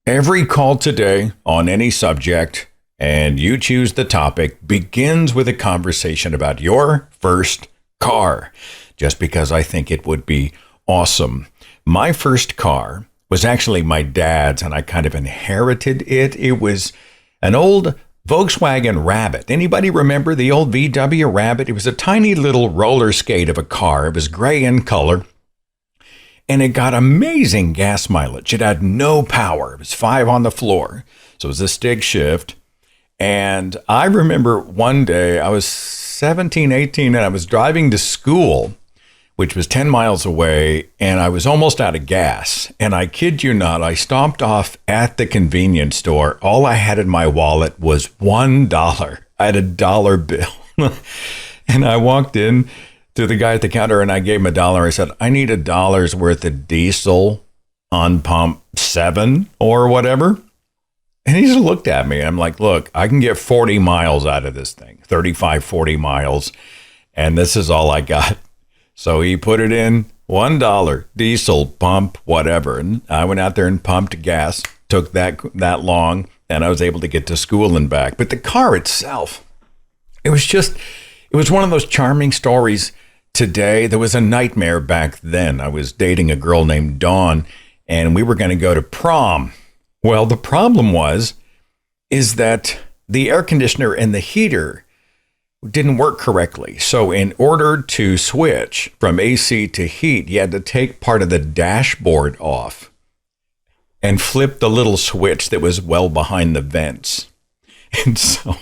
Every call today on any subject, and you choose the topic, begins with a conversation about your first car, just because I think it would be awesome. My first car was actually my dad's, and I kind of inherited it. It was an old Volkswagen Rabbit. Anybody remember the old VW Rabbit? It was a tiny little roller skate of a car. It was gray in color. And it got amazing gas mileage. It had no power. It was 5 on the floor. So it was a stick shift. And I remember one day I was 17, 18, and I was driving to school, which was 10 miles away, and I was almost out of gas. And I kid you not, I stopped off at the convenience store. All I had in my wallet was $1. I had a dollar bill. And I walked in to the guy at the counter and I gave him $1. I said, I need $1 worth of diesel on pump 7 or whatever. And he just looked at me. I'm like, look, I can get 40 miles out of this thing, 35, 40 miles. And this is all I got. So he put it in $1 diesel pump, whatever. And I went out there and pumped gas, took that long, and I was able to get to school and back. But the car itself, it was one of those charming stories. Today, there was a nightmare back then. I was dating a girl named Dawn, and we were going to go to prom. Well, the problem is that the air conditioner and the heater didn't work correctly. So in order to switch from AC to heat, you had to take part of the dashboard off and flip the little switch that was well behind the vents. And so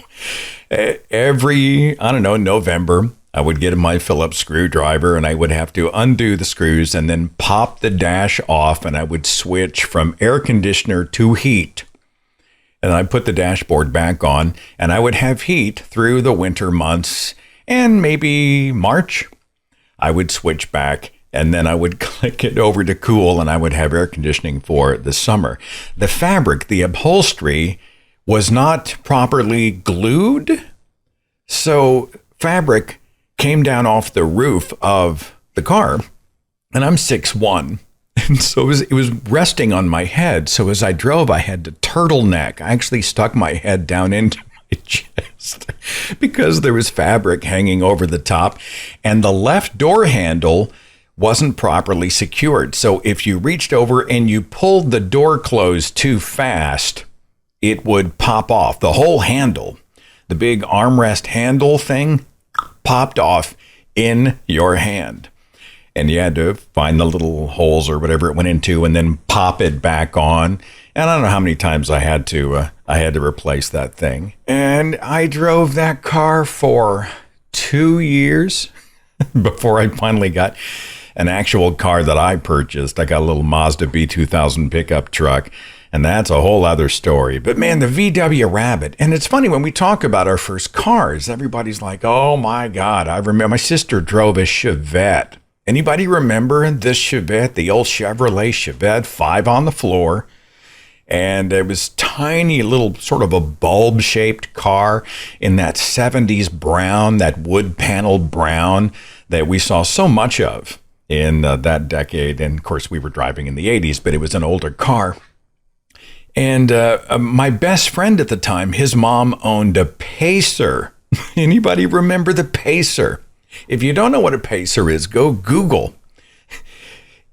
every, November, I would get my Phillips screwdriver and I would have to undo the screws and then pop the dash off, and I would switch from air conditioner to heat. And I put the dashboard back on and I would have heat through the winter months, and maybe March I would switch back and then I would click it over to cool and I would have air conditioning for the summer. The fabric, the upholstery was not properly glued. So fabric came down off the roof of the car, and I'm 6'1", and so it was resting on my head. So as I drove, I had to turtleneck. I actually stuck my head down into my chest because there was fabric hanging over the top, and the left door handle wasn't properly secured. So if you reached over and you pulled the door closed too fast, it would pop off. The whole handle, the big armrest handle thing, popped off in your hand, and you had to find the little holes or whatever it went into and then pop it back on. And I don't know how many times I had to replace that thing. And I drove that car for 2 years before I finally got an actual car that I purchased. I got a little Mazda B2000 pickup truck, and that's a whole other story. But man, the VW Rabbit. And it's funny, when we talk about our first cars, everybody's like, oh my God, I remember my sister drove a Chevette. Anybody remember this Chevette, the old Chevrolet Chevette, 5 on the floor? And it was tiny little sort of a bulb-shaped car in that 70s brown, that wood panel brown that we saw so much of in that decade. And of course, we were driving in the 80s, but it was an older car. And my best friend at the time, his mom owned a Pacer. Anybody remember the Pacer? If you don't know what a Pacer is, go Google.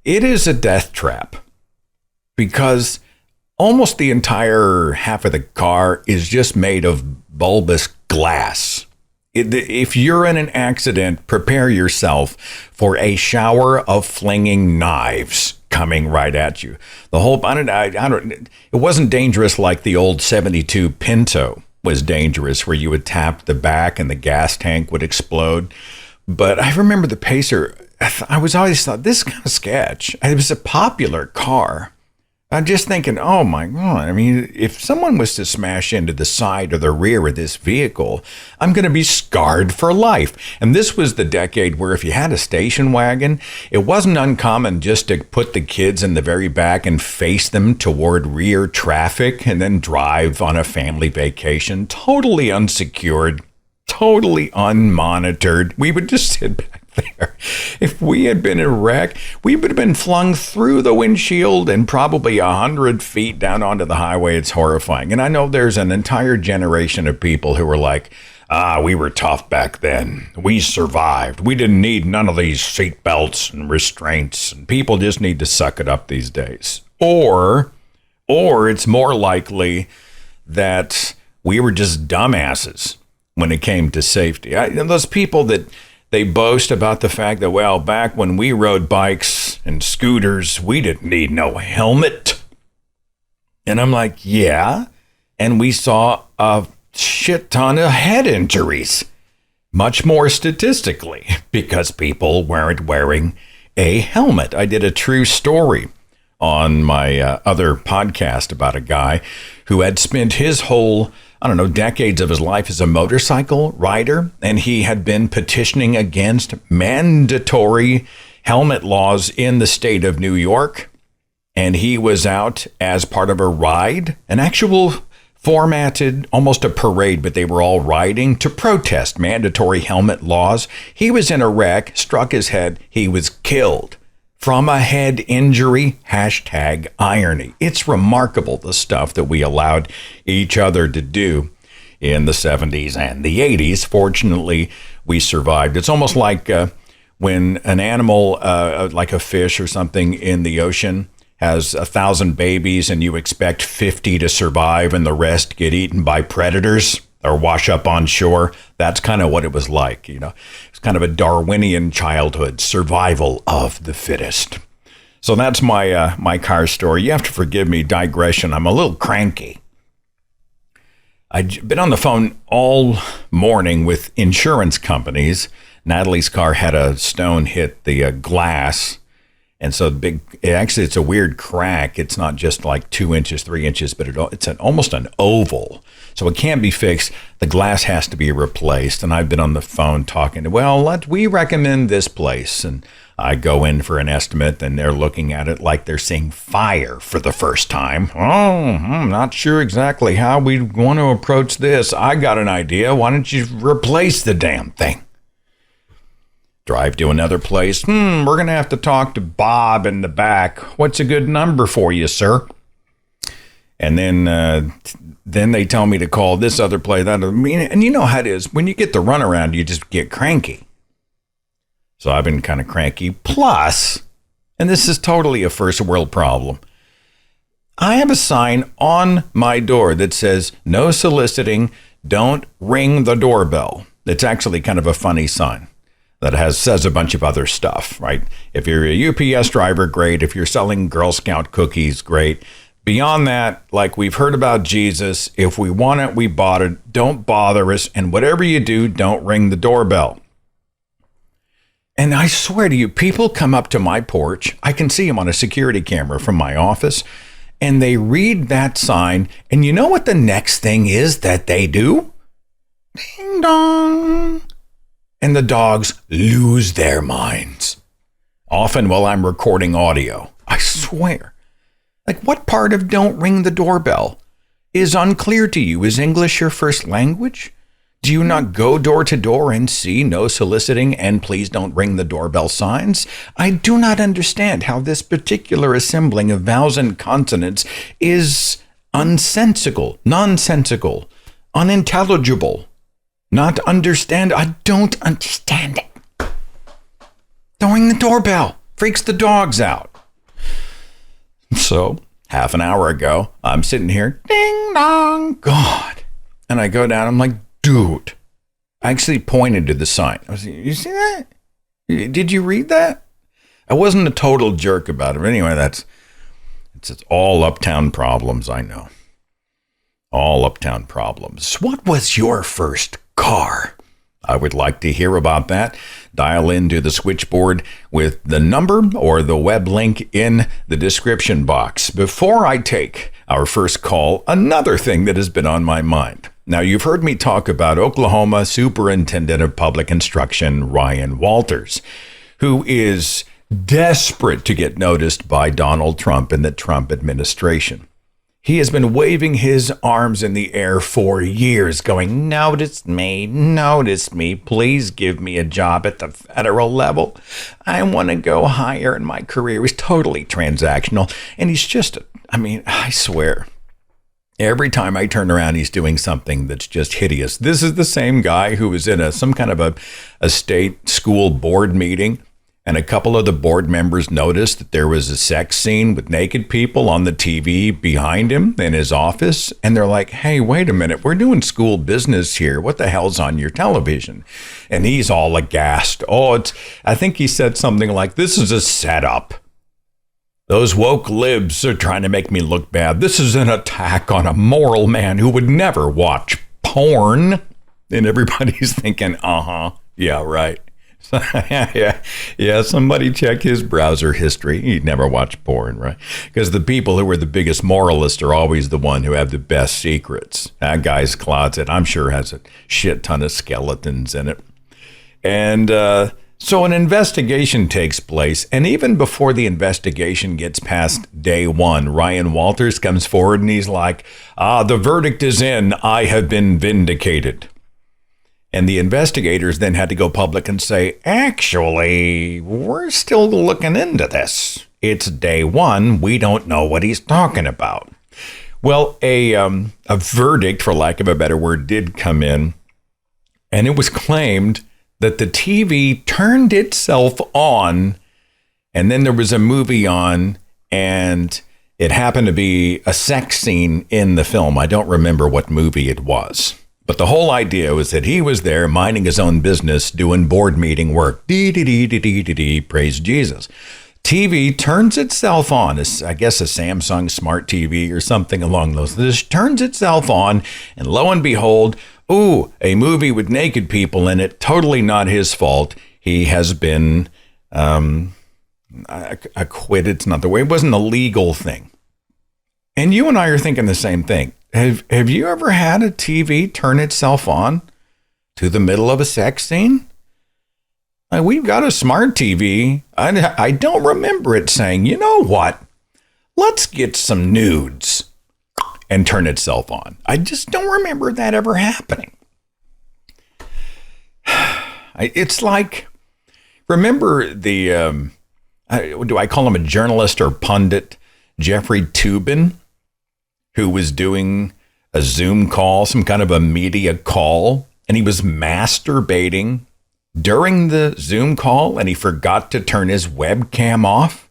It is a death trap because almost the entire half of the car is just made of bulbous glass. If you're in an accident, prepare yourself for a shower of flinging knives coming right at you. The whole, it wasn't dangerous like the old 72 Pinto was dangerous, where you would tap the back and the gas tank would explode. But I remember the Pacer, I was always thought, this is kind of sketch. It was a popular car. I'm just thinking, oh my God, I mean, if someone was to smash into the side or the rear of this vehicle, I'm going to be scarred for life. And this was the decade where if you had a station wagon, it wasn't uncommon just to put the kids in the very back and face them toward rear traffic and then drive on a family vacation, totally unsecured, totally unmonitored. We would just sit back there. If we had been in a wreck, we would have been flung through the windshield and probably 100 feet down onto the highway. It's horrifying. And I know there's an entire generation of people who were like, we were tough back then. We survived. We didn't need none of these seat belts and restraints. And people just need to suck it up these days. Or it's more likely that we were just dumbasses when it came to safety. Those people that they boast about the fact that, well, back when we rode bikes and scooters, we didn't need no helmet. And I'm like, yeah. And we saw a shit ton of head injuries, much more statistically, because people weren't wearing a helmet. I did a true story on my other podcast about a guy who had spent his whole, decades of his life as a motorcycle rider, and he had been petitioning against mandatory helmet laws in the state of New York. And he was out as part of a ride, an actual formatted, almost a parade, but they were all riding to protest mandatory helmet laws. He was in a wreck, struck his head, he was killed from a head injury, #irony. It's remarkable the stuff that we allowed each other to do in the 70s and the 80s. Fortunately, we survived. It's almost like when an animal, like a fish or something in the ocean, has 1,000 babies and you expect 50 to survive and the rest get eaten by predators or wash up on shore. That's kind of what it was like, It's kind of a Darwinian childhood, survival of the fittest. So that's my car story. You have to forgive me, digression. I'm a little cranky. I've been on the phone all morning with insurance companies. Natalie's car had a stone hit the glass. And so it's a weird crack. It's not just like 2 inches, 3 inches, but it's almost an oval. So it can't be fixed. The glass has to be replaced. And I've been on the phone talking we recommend this place. And I go in for an estimate and they're looking at it like they're seeing fire for the first time. Oh, I'm not sure exactly how we want to approach this. I got an idea. Why don't you replace the damn thing? Drive to another place. We're going to have to talk to Bob in the back. What's a good number for you, sir? And then they tell me to call this other place. And you know how it is. When you get the runaround, you just get cranky. So I've been kind of cranky. Plus, and this is totally a first world problem, I have a sign on my door that says, no soliciting, don't ring the doorbell. It's actually kind of a funny sign. That says a bunch of other stuff, right? If you're a UPS driver, great. If you're selling Girl Scout cookies, great. Beyond that, like we've heard about Jesus, if we want it, we bought it. Don't bother us. And whatever you do, don't ring the doorbell. And I swear to you, people come up to my porch. I can see them on a security camera from my office. And they read that sign. And you know what the next thing is that they do? Ding dong. And the dogs lose their minds. Often while I'm recording audio. I swear. Like, what part of don't ring the doorbell is unclear to you? Is English your first language? Do you not go door to door and see no soliciting and please don't ring the doorbell signs? I do not understand how this particular assembling of vowels and consonants is unsensical, nonsensical, unintelligible. Not understand. I don't understand it. Don't ring the doorbell. Freaks the dogs out. So, half an hour ago, I'm sitting here. Ding dong. God. And I go down. I'm like, dude. I actually pointed to the sign. I was like, you see that? Did you read that? I wasn't a total jerk about it. But anyway, it's all uptown problems, I know. All uptown problems. What was your first car? I would like to hear about that. Dial into the switchboard with the number or the web link in the description box. Before I take our first call, another thing that has been on my mind. Now, you've heard me talk about Oklahoma Superintendent of Public Instruction, Ryan Walters, who is desperate to get noticed by Donald Trump and the Trump administration. He has been waving his arms in the air for years, going, notice me, please give me a job at the federal level. I want to go higher in my career. He's totally transactional. And he's just, I swear, every time I turn around, he's doing something that's just hideous. This is the same guy who was in some kind of a state school board meeting. And a couple of the board members noticed that there was a sex scene with naked people on the TV behind him in his office. And they're like, hey, wait a minute. We're doing school business here. What the hell's on your television? And he's all aghast. I think he said something like, this is a setup. Those woke libs are trying to make me look bad. This is an attack on a moral man who would never watch porn. And everybody's thinking, yeah, right. Yeah, somebody check his browser history. He'd never watched porn, right? Because the people who are the biggest moralists are always the one who have the best secrets. That guy's closet, I'm sure, has a shit ton of skeletons in it. And so an investigation takes place. And even before the investigation gets past day one, Ryan Walters comes forward and he's like, the verdict is in. I have been vindicated. And the investigators then had to go public and say, actually, we're still looking into this. It's day one. We don't know what he's talking about. Well, a verdict, for lack of a better word, did come in. And it was claimed that the TV turned itself on. And then there was a movie on. And it happened to be a sex scene in the film. I don't remember what movie it was. But the whole idea was that he was there minding his own business, doing board meeting work. Praise Jesus. TV turns itself on. I guess a Samsung Smart TV or something along those lines. This turns itself on, and lo and behold, a movie with naked people in it. Totally not his fault. He has been acquitted. It's not the way. It wasn't a legal thing. And you and I are thinking the same thing. Have you ever had a TV turn itself on to the middle of a sex scene? We've got a smart TV. I don't remember it saying, you know what? Let's get some nudes and turn itself on. I just don't remember that ever happening. It's like, remember the, do I call him a journalist or pundit, Jeffrey Toobin? Who was doing a Zoom call, some kind of a media call, and he was masturbating during the Zoom call, and he forgot to turn his webcam off.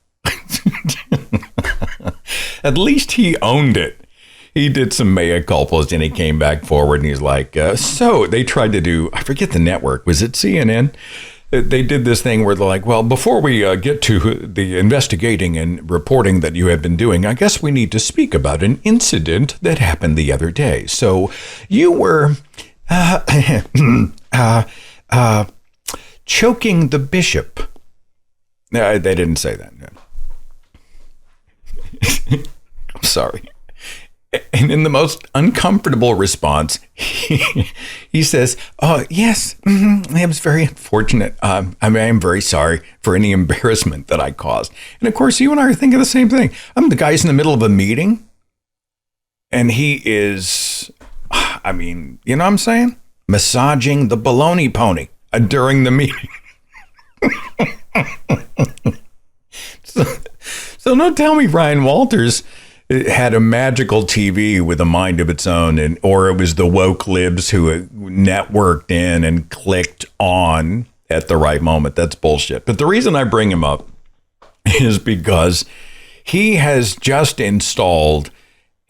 At least he owned it. He did some mea culpas, and he came back forward, and he's like, so they tried to do, I forget the network, was it CNN? They did this thing where they're like, well, before we get to the investigating and reporting that you have been doing, I guess we need to speak about an incident that happened the other day. So you were choking the bishop. No, they didn't say that. No. I'm sorry. And in the most uncomfortable response, he says, oh, yes, it was very unfortunate. I'm very sorry for any embarrassment that I caused. And of course, you and I are thinking the same thing. The guy's in the middle of a meeting, and he is, you know what I'm saying? Massaging the baloney pony during the meeting. So don't tell me Ryan Walters had a magical TV with a mind of its own, or it was the woke libs who networked in and clicked on at the right moment. That's bullshit. But the reason I bring him up is because he has just installed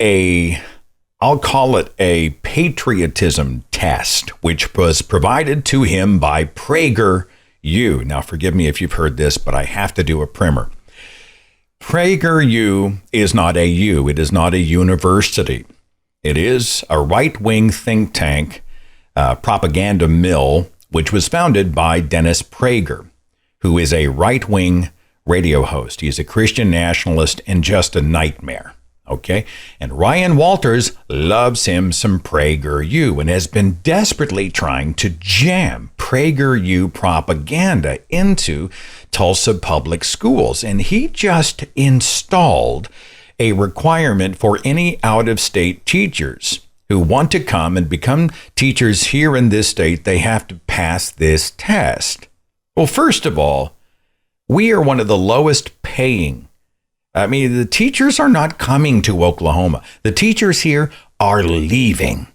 I'll call it a patriotism test, which was provided to him by PragerU. Now, forgive me if you've heard this, but I have to do a primer. PragerU is not a U. It is not a university. It is a right-wing think tank propaganda mill, which was founded by Dennis Prager, who is a right-wing radio host. He's a Christian nationalist and just a nightmare. Okay. And Ryan Walters loves him some PragerU and has been desperately trying to jam PragerU propaganda into Tulsa public schools. And he just installed a requirement for any out-of-state teachers who want to come and become teachers here in this state. They have to pass this test. Well, first of all, we are one of the lowest paying. I mean, the teachers are not coming to Oklahoma. The teachers here are leaving.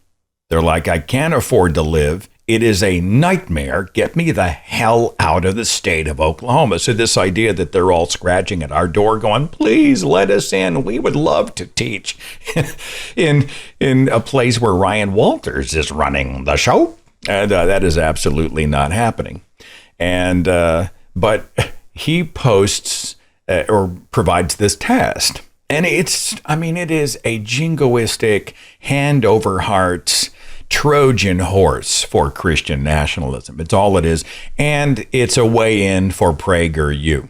They're like, I can't afford to live. It is a nightmare. Get me the hell out of the state of Oklahoma. So this idea that they're all scratching at our door going, please let us in. We would love to teach in a place where Ryan Walters is running the show. And that is absolutely not happening. And but he posts or provides this test. And it is a jingoistic, hand over hearts, Trojan horse for Christian nationalism. It's all it is. And it's a way in for PragerU.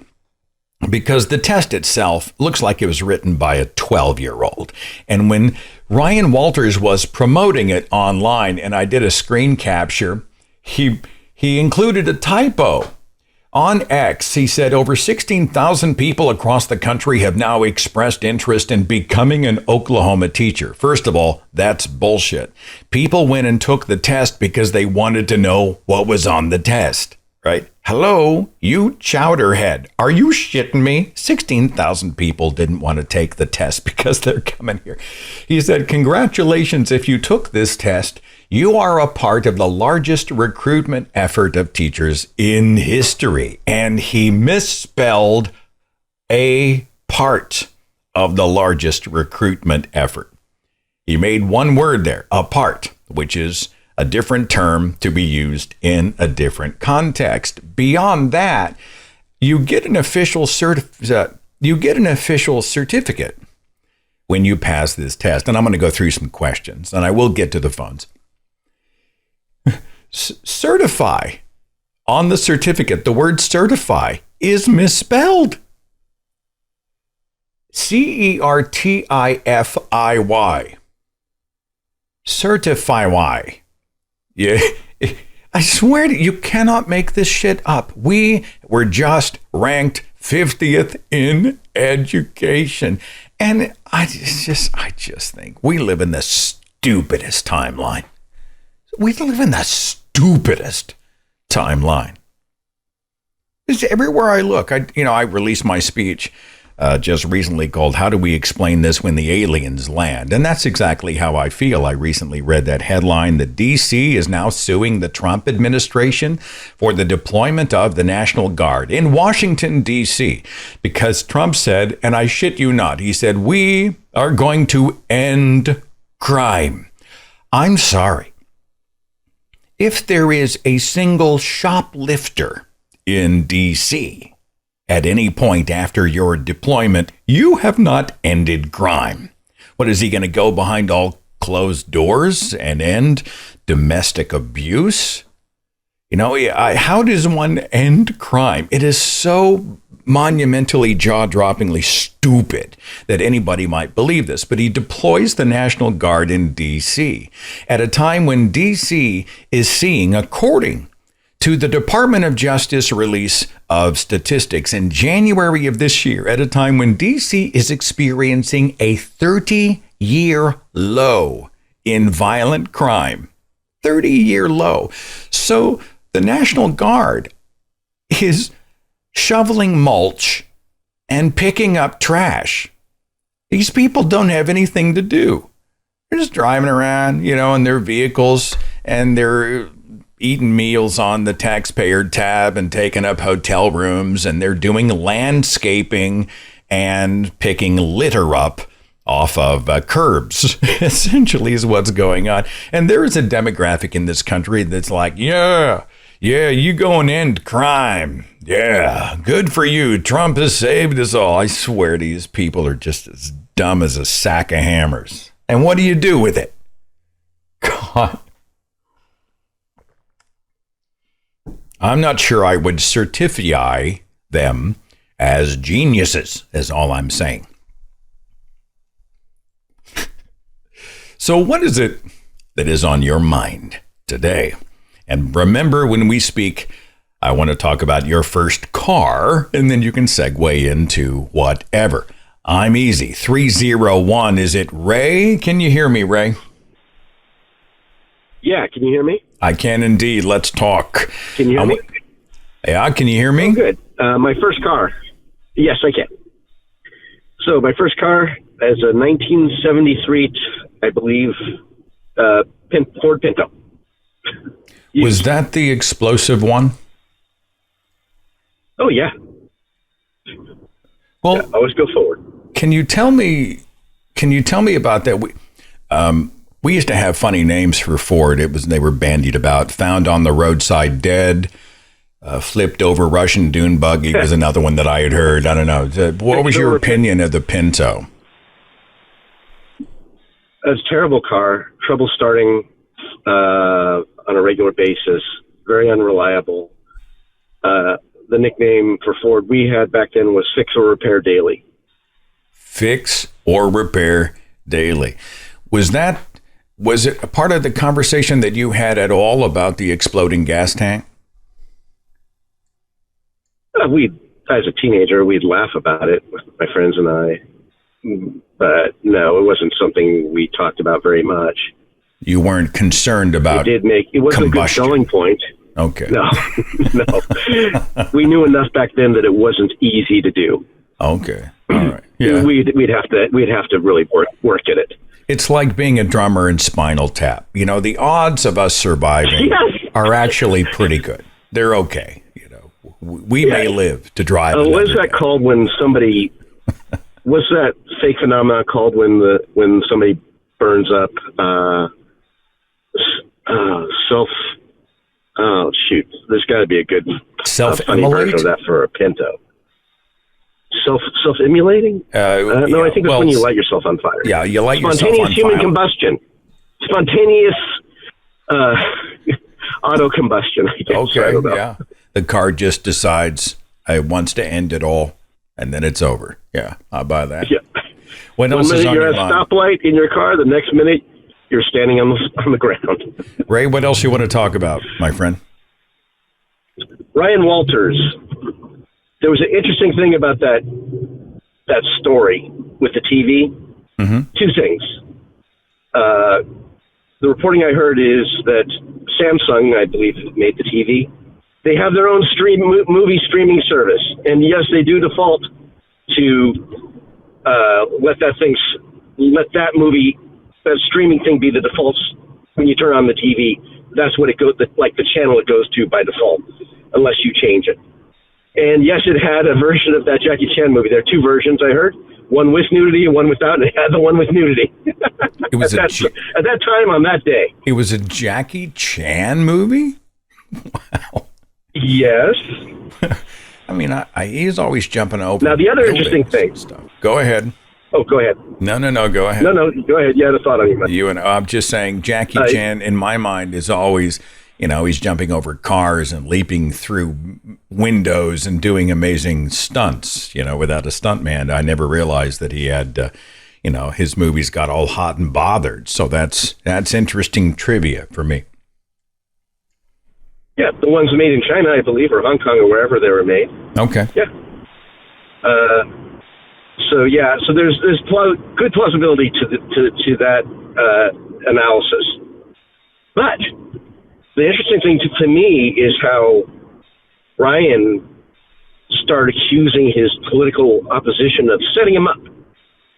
Because the test itself looks like it was written by a 12-year-old. And when Ryan Walters was promoting it online, and I did a screen capture, he included a typo. On X, he said over 16,000 people across the country have now expressed interest in becoming an Oklahoma teacher. First of all, that's bullshit. People went and took the test because they wanted to know what was on the test, right? Hello, you chowderhead. Are you shitting me? 16,000 people didn't want to take the test because they're coming here. He said, congratulations if you took this test. You are a part of the largest recruitment effort of teachers in history. And he misspelled a part of the largest recruitment effort. He made one word there, a part, which is a different term to be used in a different context. Beyond that, you get an official certificate when you pass this test. And I'm going to go through some questions, and I will get to the phones. Certify. On the certificate, the word certify is misspelled. CERTIFIY. Certify. Yeah, I swear to you, you cannot make this shit up. We were just ranked 50th in education. And I just think we live in the stupidest timeline. We live in the stupidest timeline. It's everywhere I look. I released my speech just recently called "How Do We Explain This When the Aliens Land?" And that's exactly how I feel. I recently read that headline that D.C. is now suing the Trump administration for the deployment of the National Guard in Washington, D.C. because Trump said, and I shit you not, he said, we are going to end crime. I'm sorry. If there is a single shoplifter in D.C. at any point after your deployment, you have not ended crime. What, is he going to go behind all closed doors and end domestic abuse? How does one end crime? It is so monumentally, jaw-droppingly stupid that anybody might believe this. But he deploys the National Guard in D.C. at a time when D.C. is seeing, according to the Department of Justice release of statistics in January of this year, at a time when D.C. is experiencing a 30-year low in violent crime. 30-year low. So the National Guard is shoveling mulch and picking up trash. These people don't have anything to do. They're just driving around, in their vehicles, and they're eating meals on the taxpayer tab and taking up hotel rooms, and they're doing landscaping and picking litter up off of curbs, essentially is what's going on. And there is a demographic in this country that's like, yeah, you go and end crime. Yeah, good for you. Trump has saved us all. I swear these people are just as dumb as a sack of hammers. And what do you do with it? God. I'm not sure I would certify them as geniuses, is all I'm saying. So what is it that is on your mind today? And remember, when we speak, I want to talk about your first car, and then you can segue into whatever. I'm easy. 301. Is it Ray? Can you hear me, Ray? Yeah, can you hear me? I can indeed. Let's talk. Can you hear me? Yeah, can you hear me? Oh, good. My first car. Yes, I can. So my first car is a 1973, I believe, Ford Pinto. Was that the explosive one? Oh, yeah. Well, Yeah, always go forward. Can you tell me about that? We used to have funny names for Ford. They were bandied about. Found on the roadside dead. Flipped over Russian dune buggy was another one that I had heard. I don't know. What was your opinion of the Pinto? It's a terrible car. Trouble starting on a regular basis. Very unreliable. The nickname for Ford we had back then was Fix or Repair Daily. Fix or Repair Daily. Was it a part of the conversation that you had at all about the exploding gas tank? As a teenager, we'd laugh about it with my friends and I. But no, it wasn't something we talked about very much. You weren't concerned about it wasn't combustion. A good selling point. Okay. No, no. We knew enough back then that it wasn't easy to do. Okay. All right. Yeah. We'd have to really work at it. It's like being a drummer in Spinal Tap. You know, the odds of us surviving are actually pretty good. They're okay. You know, we may live to drive. What is that called when somebody? What's that fake phenomena called when somebody burns up? Self. Oh shoot! There's got to be a good funny version of that for a Pinto. Self-immolating? No, I think it's when you light yourself on fire. Yeah, you light yourself on fire. Spontaneous human combustion. Spontaneous auto combustion. I guess. Okay, yeah. The car just decides it wants to end it all, and then it's over. Yeah, I'll buy that. Yeah. What else is on your mind? You're at a stoplight in your car. The next minute, you're standing on the ground. Ray, what else you want to talk about, my friend? Ryan Walters. There was an interesting thing about that story with the TV. Mm-hmm. Two things. The reporting I heard is that Samsung, I believe, made the TV. They have their own movie streaming service, and yes, they do default to let that streaming thing be the default when you turn on the TV. That's what it goes, like the channel it goes to by default, unless you change it. And yes, it had a version of that Jackie Chan movie. There are two versions I heard, one with nudity and one without, and it had the one with nudity. It was at that time on that day. It was a Jackie Chan movie? Wow. Yes. I mean, he's always jumping over. Now, the other interesting thing. Stuff. Go ahead. Oh, go ahead. No, go ahead. No, go ahead. You had a thought on your mind. I'm just saying Jackie Chan, in my mind, is always... You know, he's jumping over cars and leaping through windows and doing amazing stunts. You know, without a stuntman, I never realized that he had, his movies got all hot and bothered. So that's interesting trivia for me. Yeah, the ones made in China, I believe, or Hong Kong or wherever they were made. Okay. Yeah. So there's good plausibility to that analysis, but. The interesting thing to me is how Ryan started accusing his political opposition of setting him up.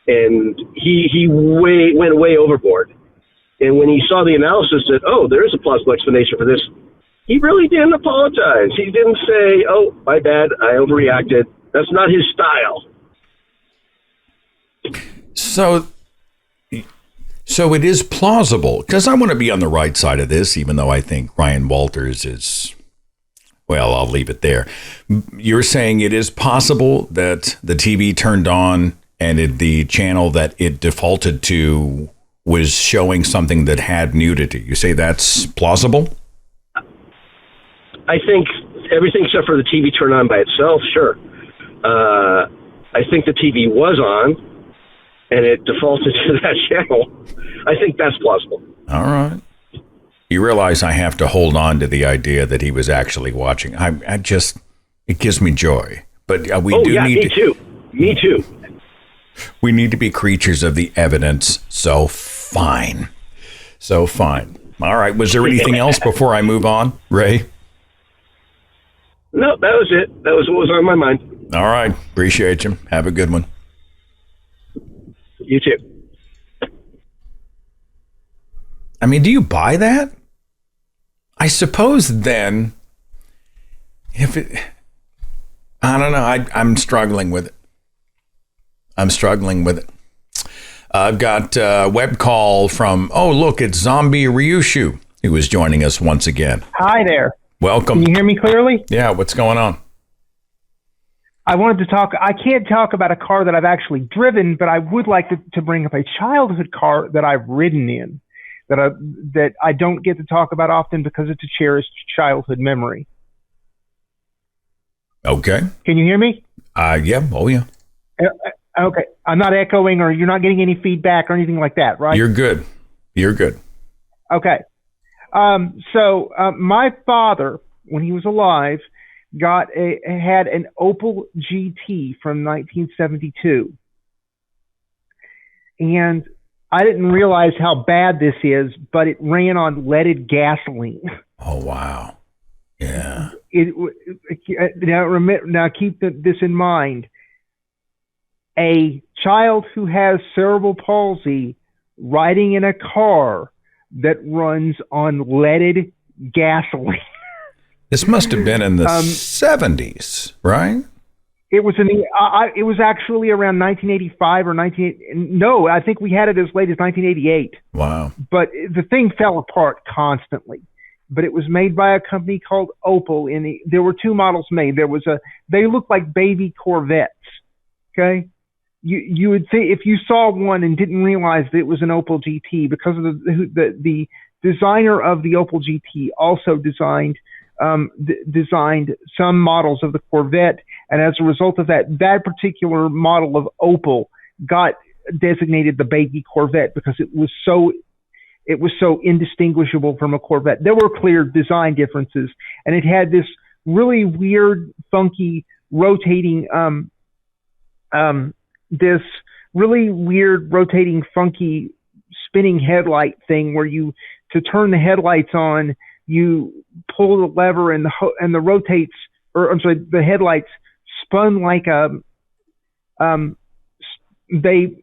And he went way overboard. And when he saw the analysis that, there is a plausible explanation for this, he really didn't apologize. He didn't say, my bad, I overreacted. That's not his style. So it is plausible, because I want to be on the right side of this, even though I think Ryan Walters is, well, I'll leave it there. You're saying it is possible that the TV turned on and the channel that it defaulted to was showing something that had nudity. You say that's plausible? I think everything except for the TV turned on by itself, sure. I think the TV was on. And it defaulted to that channel. I think that's plausible. All right. You realize I have to hold on to the idea that he was actually watching. It gives me joy. But we do need me too. Me too. We need to be creatures of the evidence. So fine. So fine. All right. Was there anything else before I move on, Ray? No, that was it. That was what was on my mind. All right. Appreciate you. Have a good one. You too. I mean, do you buy that? I suppose then, I don't know. I'm struggling with it. I've got a web call from, look, it's Zombie Ryushu, who is joining us once again. Hi there. Welcome. Can you hear me clearly? Yeah, what's going on? I wanted to talk. I can't talk about a car that I've actually driven, but I would like to bring up a childhood car that I've ridden in that I don't get to talk about often because it's a cherished childhood memory. Okay. Can you hear me? Yeah. Oh, yeah. Okay. I'm not echoing or you're not getting any feedback or anything like that, right? You're good. Okay. So my father, when he was alive, had an Opel GT from 1972. And I didn't realize how bad this is, but it ran on leaded gasoline. Oh, wow. Yeah. Now keep this in mind. A child who has cerebral palsy riding in a car that runs on leaded gasoline. This must have been in the 70s, right? It was it was actually around 1985 or 19. No, I think we had it as late as 1988. Wow. But the thing fell apart constantly. But it was made by a company called Opel. There were two models made. They looked like baby Corvettes. Okay. You would say if you saw one and didn't realize that it was an Opel GT because of the designer of the Opel GT also designed some models of the Corvette, and as a result of that particular model of Opel got designated the baby Corvette because it was so indistinguishable from a Corvette. There were clear design differences, and it had this really weird, funky, rotating funky spinning headlight thing where to turn the headlights on, you pull the lever and the headlights spun they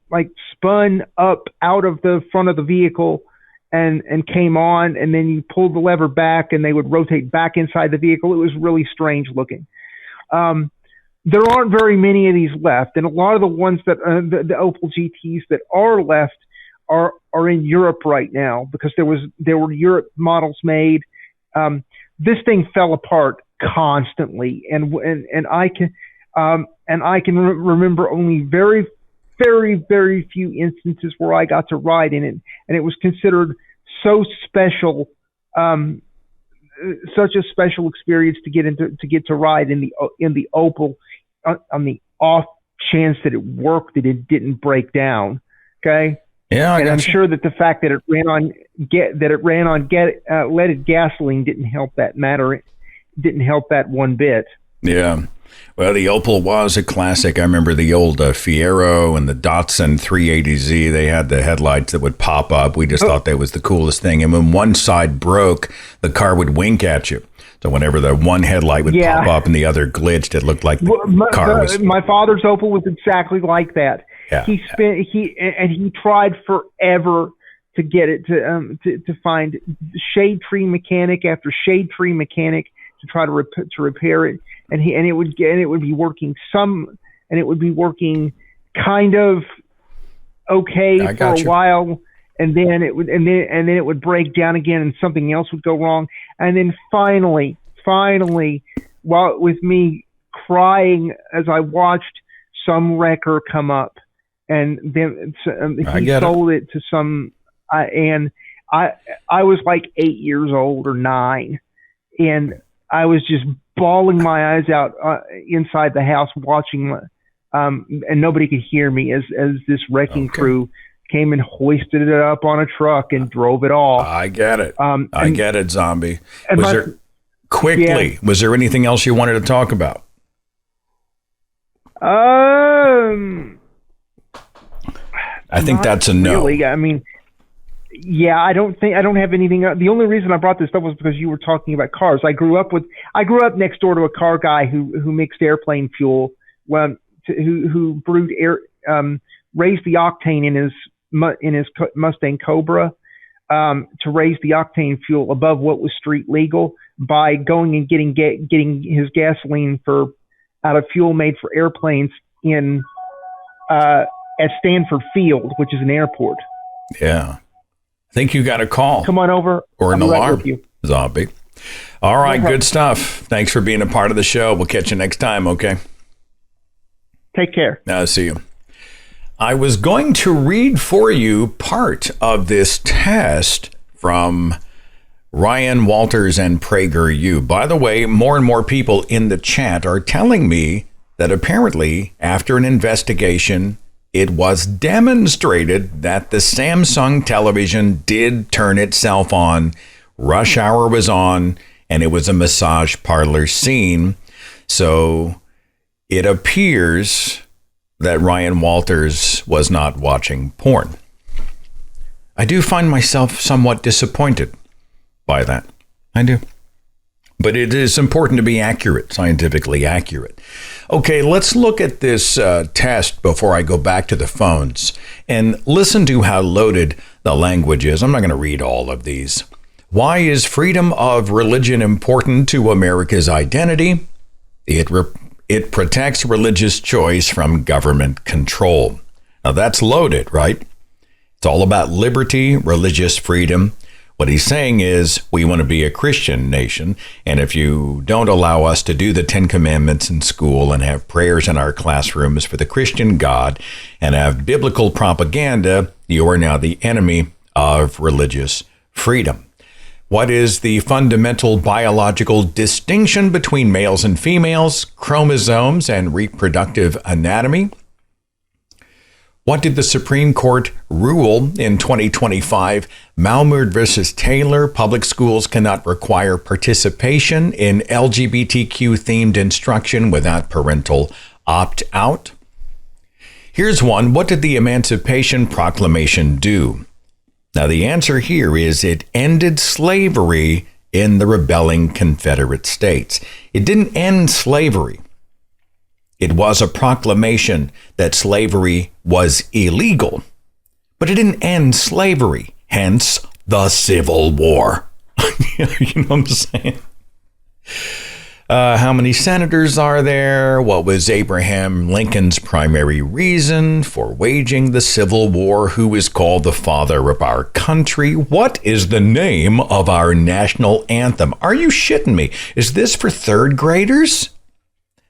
spun up out of the front of the vehicle and came on, and then you pulled the lever back and they would rotate back inside the vehicle. It was really strange looking. There aren't very many of these left, and a lot of the ones that the Opel GTs that are left are in Europe right now because there were Europe models made. This thing fell apart constantly, and I can remember only very, very, very few instances where I got to ride in it, and it was considered so special, such a special experience to get to ride in the Opel on the off chance that it worked, that it didn't break down. Okay. Yeah, and I'm sure that the fact that it ran on leaded gasoline didn't help that matter. It didn't help that one bit. Yeah. Well, the Opel was a classic. I remember the old Fiero and the Datsun 380Z. They had the headlights that would pop up. We just thought that was the coolest thing. And when one side broke, the car would wink at you. So whenever the one headlight would pop up and the other glitched, it looked like the car was... My father's Opel was exactly like that. Yeah. He tried forever to get it to find shade tree mechanic after shade tree mechanic to try to repair it, and it would be working kind of okay for a while, and then it would break down again, and something else would go wrong, and then finally, while with me crying as I watched some wrecker come up. And then he sold it to some, and I was like 8 years old or 9, and I was just bawling my eyes out inside the house watching, and nobody could hear me as this wrecking crew came and hoisted it up on a truck and drove it off. I get it. I get it, Zombie. And Was there anything else you wanted to talk about? I think that's a no. Really, I mean, yeah, I don't have anything. The only reason I brought this up was because you were talking about cars. I grew up next door to a car guy who mixed airplane fuel, who brewed raised the octane in his Mustang Cobra, to raise the octane fuel above what was street legal by going and getting his gasoline out of fuel made for airplanes at Stanford Field, which is an airport. Yeah. I think you got a call. Come on over. Or an alarm. With you. Zombie. All right, good stuff. Thanks for being a part of the show. We'll catch you next time, okay? Take care. I'll see you. I was going to read for you part of this test from Ryan Walters and PragerU. By the way, more and more people in the chat are telling me that apparently, after an investigation, it was demonstrated that the Samsung television did turn itself on. Rush hour was on, and it was a massage parlor scene. So it appears that Ryan Walters was not watching porn. I do find myself somewhat disappointed by that. I do. But it is important to be accurate, scientifically accurate. Okay, let's look at this test before I go back to the phones and listen to how loaded the language is. I'm not going to read all of these. Why is freedom of religion important to America's identity? It protects religious choice from government control. Now that's loaded, right? It's all about liberty, religious freedom. What he's saying is we want to be a Christian nation, and if you don't allow us to do the 10 Commandments in school and have prayers in our classrooms for the Christian God and have biblical propaganda, you are now the enemy of religious freedom. What is the fundamental biological distinction between males and females, chromosomes, and reproductive anatomy? What did the Supreme Court rule in 2025? Malmord versus Taylor. Public schools cannot require participation in LGBTQ-themed instruction without parental opt-out. Here's one. What did the Emancipation Proclamation do? Now, the answer here is it ended slavery in the rebelling Confederate States. It didn't end slavery. It was a proclamation that slavery was illegal, but it didn't end slavery, hence the Civil War. You know what I'm saying? How many senators are there? What was Abraham Lincoln's primary reason for waging the Civil War? Who is called the father of our country? What is the name of our national anthem? Are you shitting me? Is this for third graders?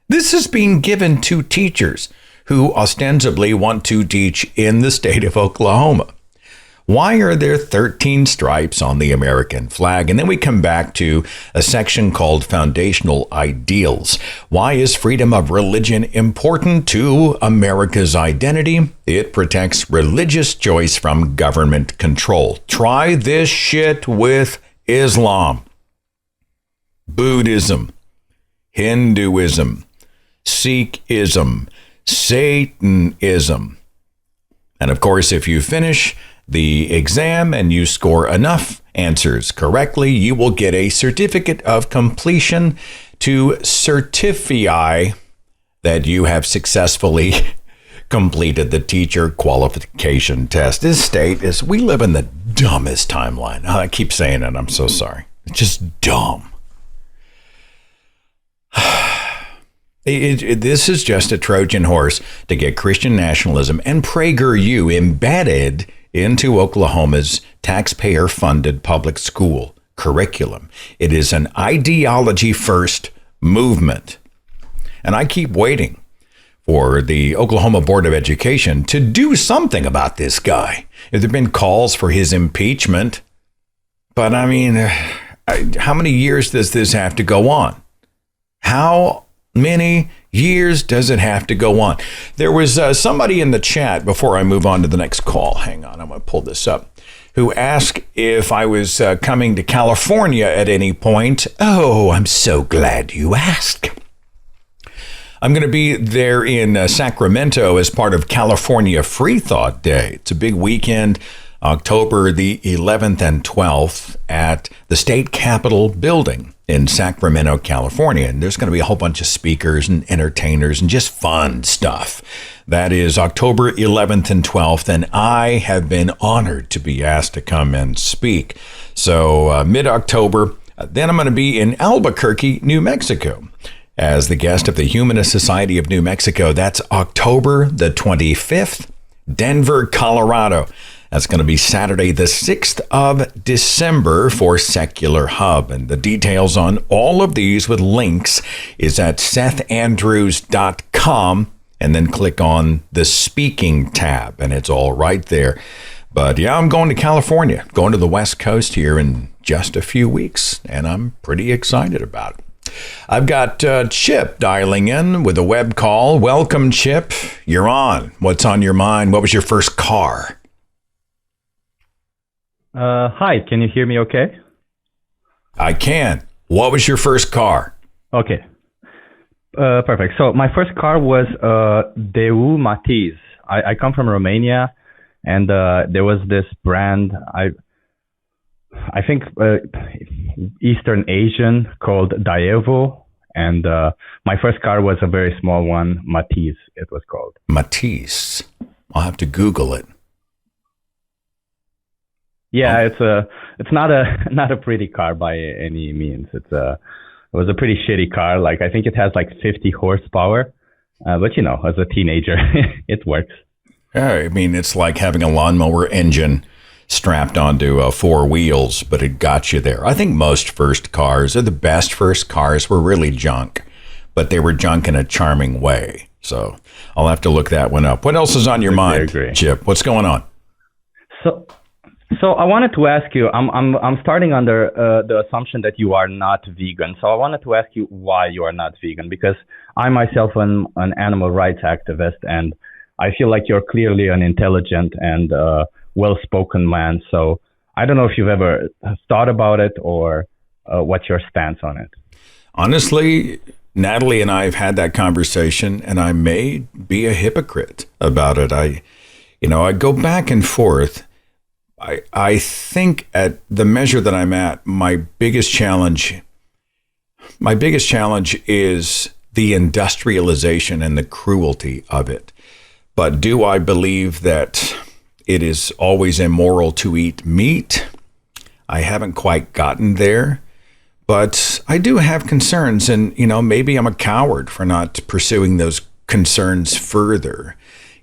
This is being given to teachers who ostensibly want to teach in the state of Oklahoma. Why are there 13 stripes on the American flag? And then we come back to a section called Foundational Ideals. Why is freedom of religion important to America's identity? It protects religious choice from government control. Try this shit with Islam, Buddhism, Hinduism, Sikhism, Satanism. And of course, if you finish the exam and you score enough answers correctly, you will get a certificate of completion to certify that you have successfully completed the teacher qualification test. This state is, we live in the dumbest timeline. I keep saying it. I'm so sorry. It's just dumb. This is just a Trojan horse to get Christian nationalism and PragerU embedded into Oklahoma's taxpayer-funded public school curriculum. It is an ideology-first movement. And I keep waiting for the Oklahoma Board of Education to do something about this guy. There have been calls for his impeachment. But I mean, how many years does this have to go on? How many years does it have to go on? There was somebody in the chat before I move on to the next call. Hang on, I'm going to pull this up. Who asked if I was coming to California at any point. Oh, I'm so glad you asked. I'm going to be there in Sacramento as part of California Free Thought Day. It's a big weekend, October the 11th and 12th at the State Capitol building in Sacramento, California. And there's going to be a whole bunch of speakers and entertainers and just fun stuff. That is October 11th and 12th. And I have been honored to be asked to come and speak. So mid-October, then I'm going to be in Albuquerque, New Mexico, as the guest of the Humanist Society of New Mexico. That's October the 25th. Denver, Colorado. That's going to be Saturday, the 6th of December for Secular Hub. And the details on all of these with links is at sethandrews.com, and then click on the speaking tab, and it's all right there. But yeah, I'm going to California, going to the West Coast here in just a few weeks, and I'm pretty excited about it. I've got Chip dialing in with a web call. Welcome, Chip. You're on. What's on your mind? What was your first car? Hi, can you hear me okay? I can. What was your first car? Okay. Perfect. So my first car was Deu Matiz. I come from Romania, and there was this brand, I think Eastern Asian, called Daewoo, and my first car was a very small one, Matiz it was called. Matiz. I'll have to Google it. Yeah, it's not a pretty car by any means. It was a pretty shitty car. Like, I think it has like 50 horsepower, but you know, as a teenager, it works. Yeah, I mean, it's like having a lawnmower engine strapped onto four wheels, but it got you there. I think most first cars, or the best first cars, were really junk, but they were junk in a charming way. So I'll have to look that one up. What else is on your mind, Chip? What's going on? So I wanted to ask you, I'm starting under the assumption that you are not vegan. So I wanted to ask you why you are not vegan, because I myself am an animal rights activist, and I feel like you're clearly an intelligent and well-spoken man. So I don't know if you've ever thought about it or what's your stance on it. Honestly, Natalie and I have had that conversation, and I may be a hypocrite about it. I go back and forth. I think at the measure that I'm at, my biggest challenge is the industrialization and the cruelty of it. But do I believe that it is always immoral to eat meat? I haven't quite gotten there, but I do have concerns, and maybe I'm a coward for not pursuing those concerns further.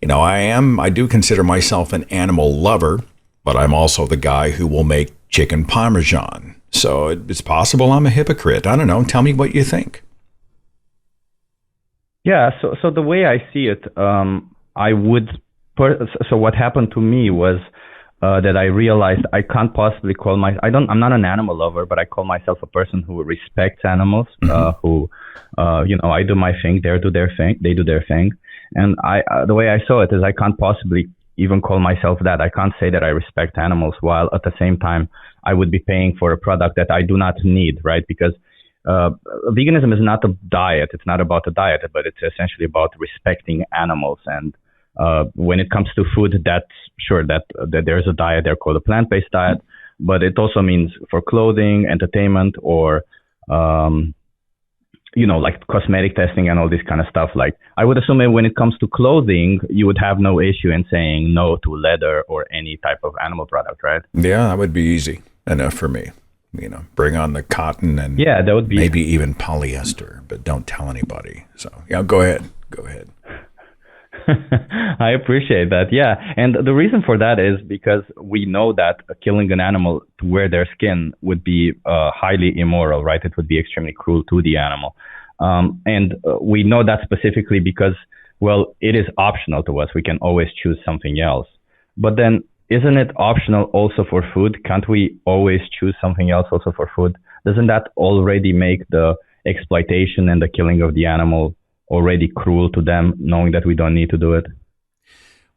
I do consider myself an animal lover, but I'm also the guy who will make chicken parmesan. So it's possible I'm a hypocrite. I don't know. Tell me what you think. Yeah, so the way I see it, so what happened to me was that I realized I can't possibly call I'm not an animal lover, but I call myself a person who respects animals, who, I do my thing, they do their thing. And the way I saw it is I can't possibly even call myself that. I can't say that I respect animals while at the same time I would be paying for a product that I do not need, right? Because veganism is not a diet. It's not about a diet, but it's essentially about respecting animals. And when it comes to food, that's sure that there's a diet there called a plant-based diet, but it also means for clothing, entertainment, or like cosmetic testing and all this kind of stuff. Like, I would assume that when it comes to clothing, you would have no issue in saying no to leather or any type of animal product, right? Yeah, that would be easy enough for me. Bring on the cotton and that would be maybe even polyester, but don't tell anybody. So yeah, go ahead. I appreciate that. Yeah. And the reason for that is because we know that killing an animal to wear their skin would be highly immoral, right? It would be extremely cruel to the animal. And we know that specifically because, well, it is optional to us. We can always choose something else. But then isn't it optional also for food? Can't we always choose something else also for food? Doesn't that already make the exploitation and the killing of the animal already cruel to them, knowing that we don't need to do it?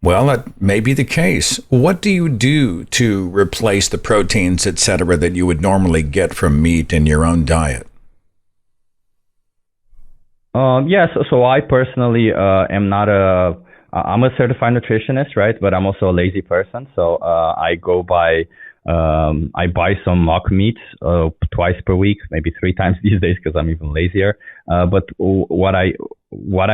Well, that may be the case. What do you do to replace the proteins, etc., that you would normally get from meat in your own diet? Yes. So I personally am not I'm a certified nutritionist, right? But I'm also a lazy person. So I buy some mock meats twice per week, maybe 3 times these days because I'm even lazier. But what I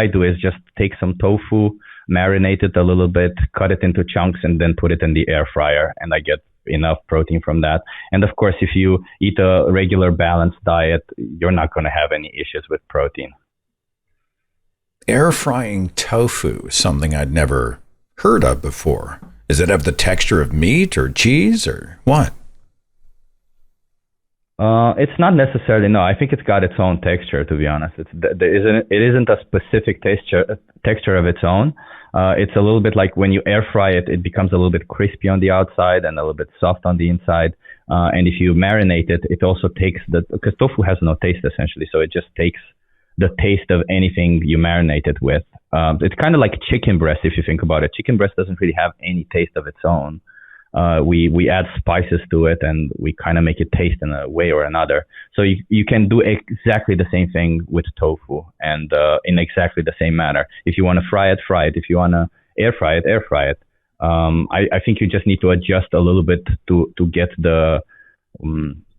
do is just take some tofu, marinate it a little bit, cut it into chunks, and then put it in the air fryer, and I get enough protein from that. And of course, if you eat a regular balanced diet, you're not going to have any issues with protein. Air frying tofu is something I'd never heard of before. Does it have the texture of meat or cheese or what? It's not necessarily. No, I think it's got its own texture. To be honest, it isn't a specific texture of its own. It's a little bit like when you air fry it, it becomes a little bit crispy on the outside and a little bit soft on the inside. And if you marinate it, it also takes because tofu has no taste essentially, so it just takes the taste of anything you marinate it with. It's kind of like chicken breast if you think about it. Chicken breast doesn't really have any taste of its own. We add spices to it and we kind of make it taste in a way or another. So you can do exactly the same thing with tofu and in exactly the same manner. If you want to fry it, fry it. If you want to air fry it, air fry it. I think you just need to adjust a little bit to get the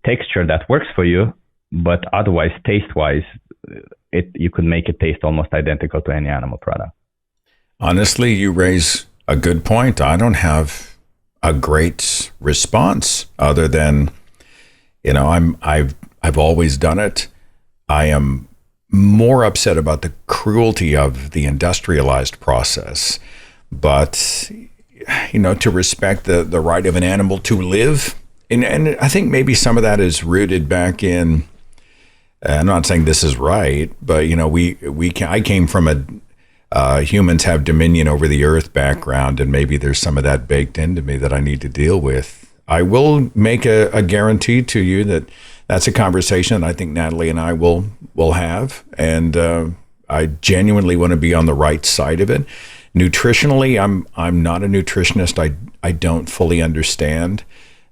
texture that works for you. But otherwise, taste-wise, you could make it taste almost identical to any animal product. Honestly, you raise a good point. I don't have a great response other than, I've always done it. I am more upset about the cruelty of the industrialized process, but to respect the right of an animal to live, and I think maybe some of that is rooted back in. I'm not saying this is right, but I came from a humans have dominion over the earth background, and maybe there's some of that baked into me that I need to deal with. I will make a guarantee to you that that's a conversation I think Natalie and I will have, and I genuinely want to be on the right side of it. Nutritionally, I'm not a nutritionist. I don't fully understand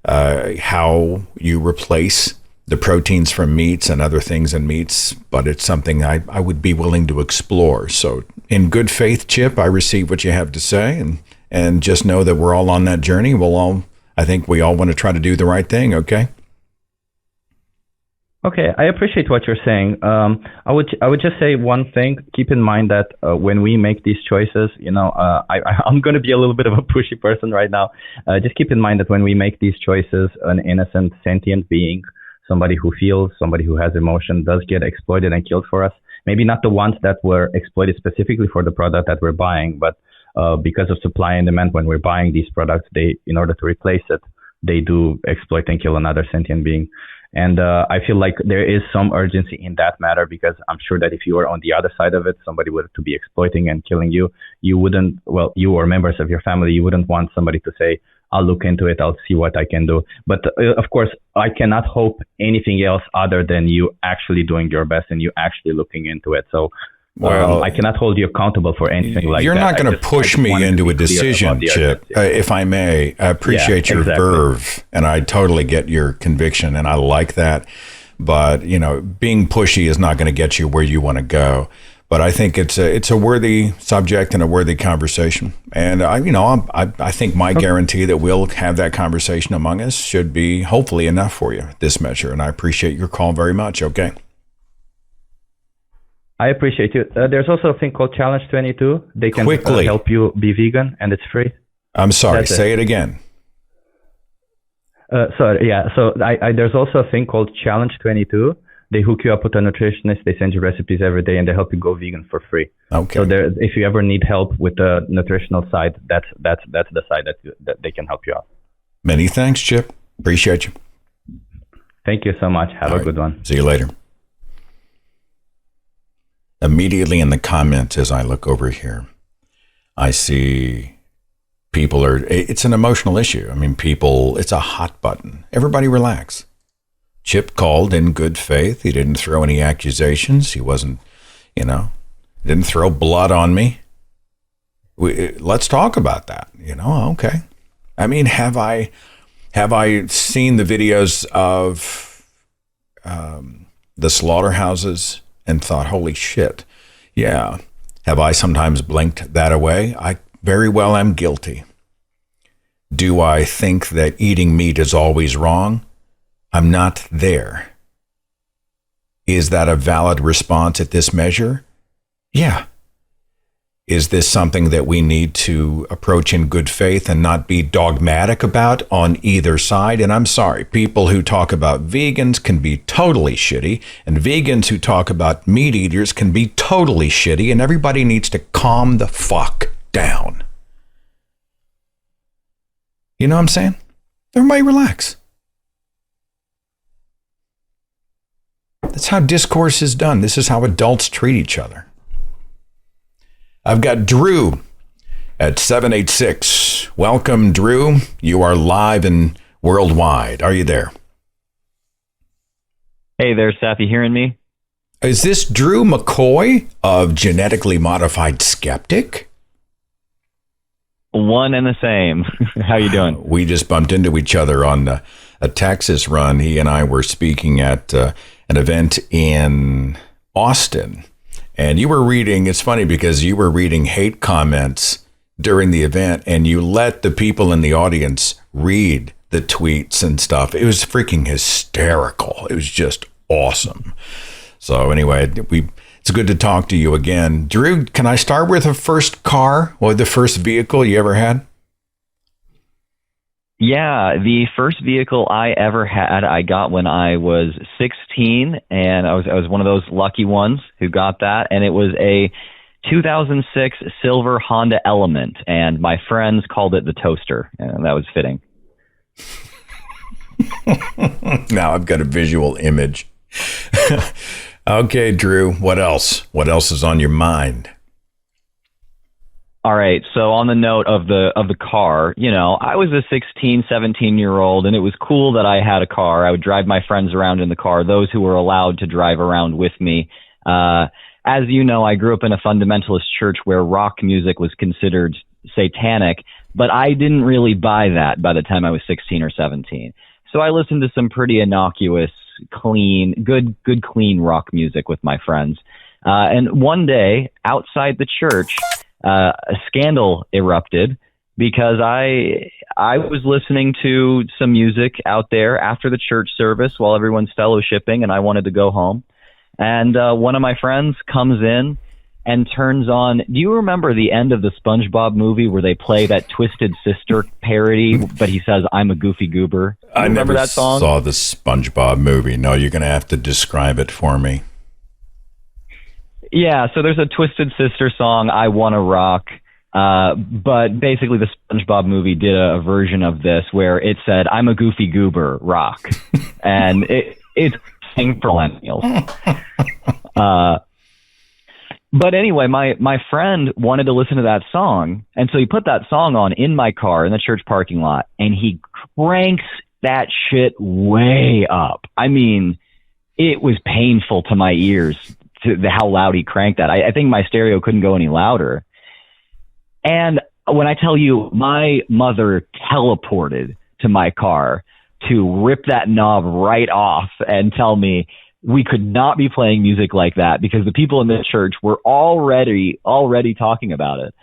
how you replace the proteins from meats and other things in meats, but it's something I would be willing to explore. So in good faith, Chip, I receive what you have to say, and just know that we're all on that journey. I think we all want to try to do the right thing. Okay. Okay, I appreciate what you're saying. I would just say one thing. Keep in mind that when we make these choices, I'm going to be a little bit of a pushy person right now. Just keep in mind that when we make these choices, an innocent sentient being, somebody who feels, somebody who has emotion, does get exploited and killed for us. Maybe not the ones that were exploited specifically for the product that we're buying, but because of supply and demand, when we're buying these products, in order to replace it, they do exploit and kill another sentient being. And I feel like there is some urgency in that matter, because I'm sure that if you were on the other side of it, somebody were to be exploiting and killing you, you or members of your family, you wouldn't want somebody to say, I'll look into it, I'll see what I can do. But of course, I cannot hope anything else other than you actually doing your best and you actually looking into it. So I cannot hold you accountable for anything like that. You're not going to push me into a decision, Chip, if I may. I appreciate your verve, and I totally get your conviction, and I like that. But, being pushy is not going to get you where you want to go. But I think it's a worthy subject and a worthy conversation. And I think my guarantee that we'll have that conversation among us should be hopefully enough for you, this measure. And I appreciate your call very much. Okay. I appreciate you. There's also a thing called Challenge 22. They can help you be vegan, and it's free. I'm sorry. Say it again. Sorry. Yeah. So there's also a thing called Challenge 22. They hook you up with a nutritionist. They send you recipes every day, and they help you go vegan for free. Okay. So if you ever need help with the nutritional side, that's the side that they can help you out. Many thanks, Chip. Appreciate you. Thank you so much. Have a good one. See you later. Immediately in the comments, as I look over here, I see it's an emotional issue. I mean, it's a hot button. Everybody relax. Chip called in good faith. He didn't throw any accusations. He wasn't, didn't throw blood on me. Let's talk about that. Okay. I mean, have I seen the videos of the slaughterhouses and thought, holy shit, Yeah. Have I sometimes blinked that away? I very well am guilty. Do I think that eating meat is always wrong? I'm not there. Is that a valid response at this measure? Yeah. Is this something that we need to approach in good faith and not be dogmatic about on either side? And I'm sorry, people who talk about vegans can be totally shitty, and vegans who talk about meat eaters can be totally shitty, and everybody needs to calm the fuck down. You know what I'm saying? Everybody relax. That's how discourse is done. This is how adults treat each other. I've got Drew at 786. Welcome, Drew. You are live and worldwide. Are you there? Hey there, Seth. You hearing me? Is this Drew McCoy of Genetically Modified Skeptic? One and the same. How you doing? We just bumped into each other on a Texas run. He and I were speaking at an event in Austin. And you were reading, it's funny because you were reading hate comments during the event and you let the people in the audience read the tweets and stuff. It was freaking hysterical. It was just awesome. So anyway, it's good to talk to you again. Drew, can I start with the first car or the first vehicle you ever had? Yeah, the first vehicle I ever had, I got when I was 16, and I was one of those lucky ones who got that, and it was a 2006 silver Honda Element, and my friends called it the toaster, and that was fitting. Now I've got a visual image. Okay, Drew, what else? What else is on your mind? All right. So on the note of the car, you know, I was a 16, 17-year-old, and it was cool that I had a car. I would drive my friends around in the car, those who were allowed to drive around with me. As you know, I grew up in a fundamentalist church where rock music was considered satanic, but I didn't really buy that by the time I was 16 or 17. So I listened to some pretty innocuous, clean, good, clean rock music with my friends. And one day, outside the church, a scandal erupted because I was listening to some music out there after the church service while everyone's fellowshipping, and I wanted to go home. And one of my friends comes in and turns on. Do you remember the end of the SpongeBob movie where they play that Twisted Sister parody, but he says, "I'm a goofy goober"? I never that song? saw the SpongeBob movie. No, you're going to have to describe it for me. Yeah, so there's a Twisted Sister song, "I Wanna Rock," but basically the SpongeBob movie did a version of this where it said, "I'm a goofy goober, rock." And it's for millennials. But anyway, my friend wanted to listen to that song, and so he put that song on in my car in the church parking lot, and he cranks that shit way up. I mean, it was painful to my ears how loud he cranked that. I think my stereo couldn't go any louder. And when I tell you, my mother teleported to my car to rip that knob right off and tell me we could not be playing music like that because the people in the church were already talking about it.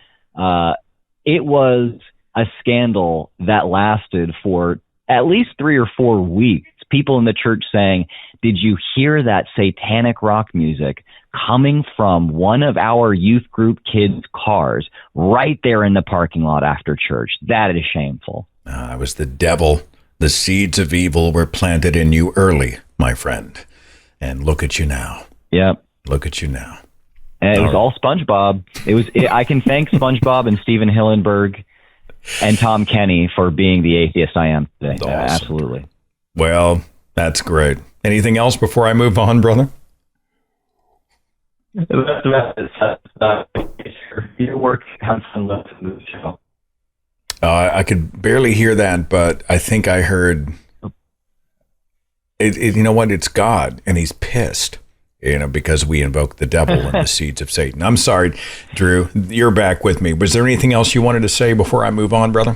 It was a scandal that lasted for at least 3 or 4 weeks. People in the church saying, "Did you hear that satanic rock music coming from one of our youth group kids' cars right there in the parking lot after church? That is shameful." It was the devil. The seeds of evil were planted in you early, my friend. And look at you now. Yep. Look at you now. And it was all SpongeBob. I can thank SpongeBob and Steven Hillenburg and Tom Kenny for being the atheist I am today. Awesome. Absolutely. Well, that's great. Anything else before I move on, brother? Your work has fun listening to the show. I could barely hear that, but I think I heard it. You know what? It's God, and he's pissed, because we invoke the devil and the seeds of Satan. I'm sorry, Drew. You're back with me. Was there anything else you wanted to say before I move on, brother?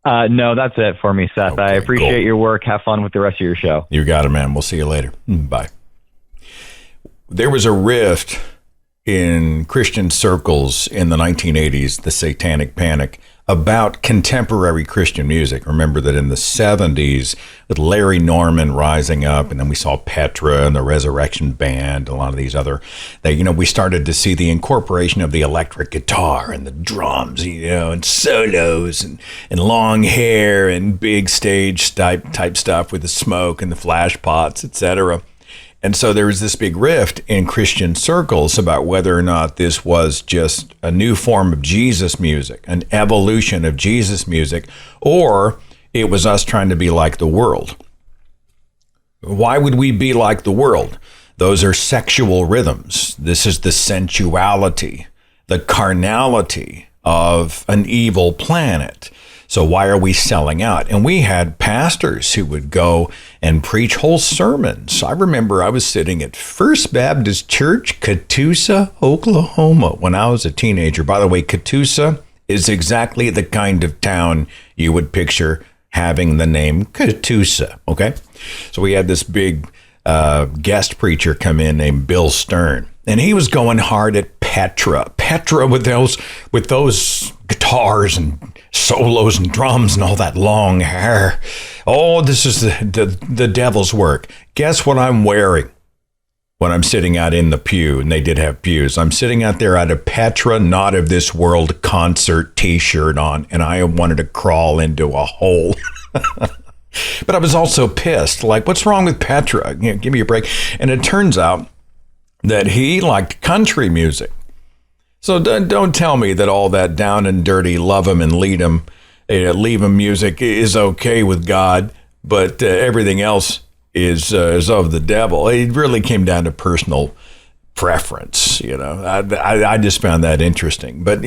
No, that's it for me, Seth. Okay, I appreciate cool. your work. Have fun with the rest of your show. You got it, man. We'll see you later. Bye. there was a rift in Christian circles in the 1980s, the Satanic Panic, about contemporary Christian music. Remember that in the 70s, with Larry Norman rising up, and then we saw Petra and the Resurrection Band, a lot of these other, we started to see the incorporation of the electric guitar and the drums, and solos and long hair and big stage type stuff with the smoke and the flash pots, etc. And so there was this big rift in Christian circles about whether or not this was just a new form of Jesus music, an evolution of Jesus music, or it was us trying to be like the world. Why would we be like the world? Those are sexual rhythms. This is the sensuality, the carnality of an evil planet. So why are we selling out? And we had pastors who would go and preach whole sermons. I remember I was sitting at First Baptist Church, Catoosa, Oklahoma, when I was a teenager. By the way, Catoosa is exactly the kind of town you would picture having the name Catoosa, okay? So we had this big guest preacher come in named Bill Stern, and he was going hard at Petra with those guitars and solos and drums and all that long hair. Oh, this is the devil's work. Guess what I'm wearing when I'm sitting out in the pew? And they did have pews. I'm sitting out there at a Petra Not of This World concert t-shirt on, and I wanted to crawl into a hole. But I was also pissed. Like, what's wrong with Petra? Give me a break. And it turns out that he liked country music. So don't tell me that all that down and dirty love him and leave him music is okay with God, but everything else is of the devil. It really came down to personal preference. I just found that interesting. But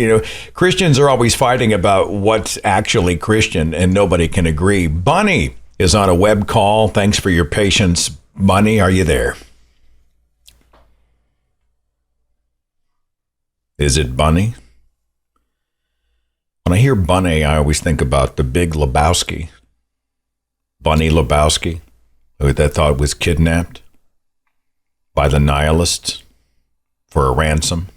Christians are always fighting about what's actually Christian, and nobody can agree. Bunny is on a web call. Thanks for your patience, Bunny. Are you there? Is it Bunny? When I hear Bunny, I always think about the Big Lebowski. Bunny Lebowski, who they thought was kidnapped by the nihilists for a ransom.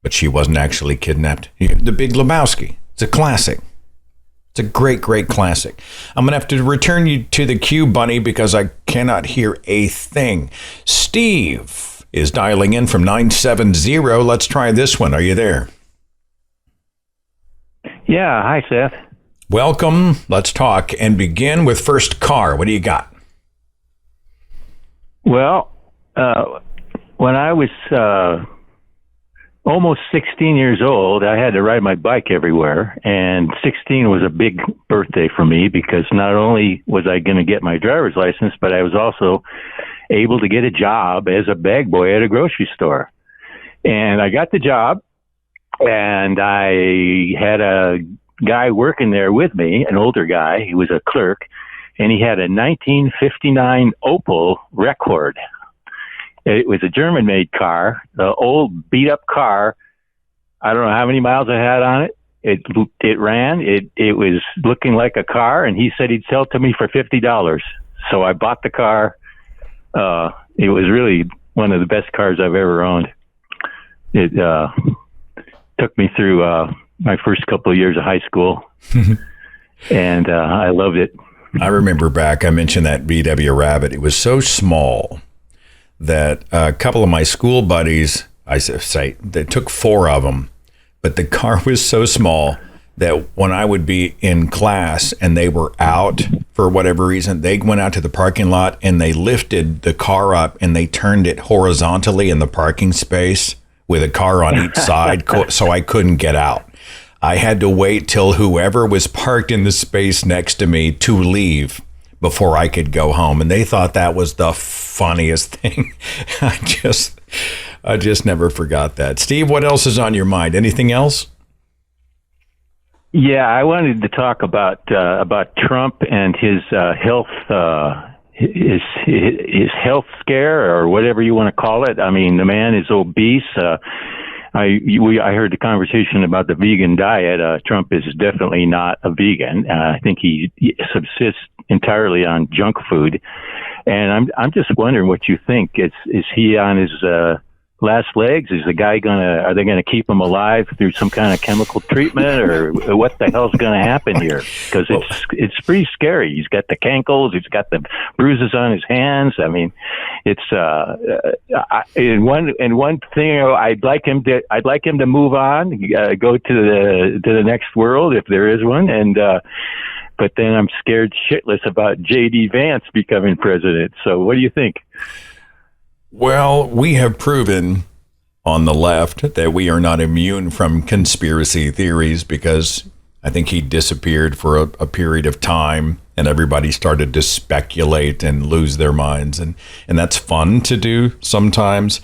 But she wasn't actually kidnapped. The Big Lebowski. It's a classic. It's a great, great classic. I'm going to have to return you to the queue, Bunny, because I cannot hear a thing. Steve is dialing in from 970. Let's try this one. Are you there? Yeah. Hi, Seth. Welcome. Let's talk and begin with first car. What do you got? Well, when I was almost 16 years old, I had to ride my bike everywhere. And 16 was a big birthday for me because not only was I going to get my driver's license, but I was also able to get a job as a bag boy at a grocery store. And I got the job, and I had a guy working there with me, an older guy. He was a clerk, and he had a 1959 Opel Rekord. It was a German-made car, the old beat-up car. I don't know how many miles I had on it. It ran. It was looking like a car, and he said he'd sell it to me for $50. So I bought the car. It was really one of the best cars I've ever owned. It took me through my first couple of years of high school, and I loved it. I remember back, I mentioned that VW Rabbit. It was so small that a couple of my school buddies, they took 4 of them, but the car was so small that when I would be in class and they were out for whatever reason, they went out to the parking lot and they lifted the car up and they turned it horizontally in the parking space with a car on each side, so I couldn't get out. I had to wait till whoever was parked in the space next to me to leave before I could go home. And they thought that was the funniest thing. I just never forgot that. Steve, what else is on your mind? Anything else? Yeah, I wanted to talk about Trump and his health his health scare, or whatever you want to call it. I mean, the man is obese. I heard the conversation about the vegan diet. Trump is definitely not a vegan. I think he subsists entirely on junk food, and I'm just wondering what you think. Is he on his last legs? Is the guy are they gonna keep him alive through some kind of chemical treatment, or what the hell's gonna happen here? Because it's pretty scary. He's got the cankles, he's got the bruises on his hands. I mean, it's in one thing, I'd like him to move on, go to the next world if there is one, and but then I'm scared shitless about J.D. Vance becoming president. So what do you think? Well, we have proven on the left that we are not immune from conspiracy theories, because I think he disappeared for a period of time and everybody started to speculate and lose their minds. And that's fun to do sometimes.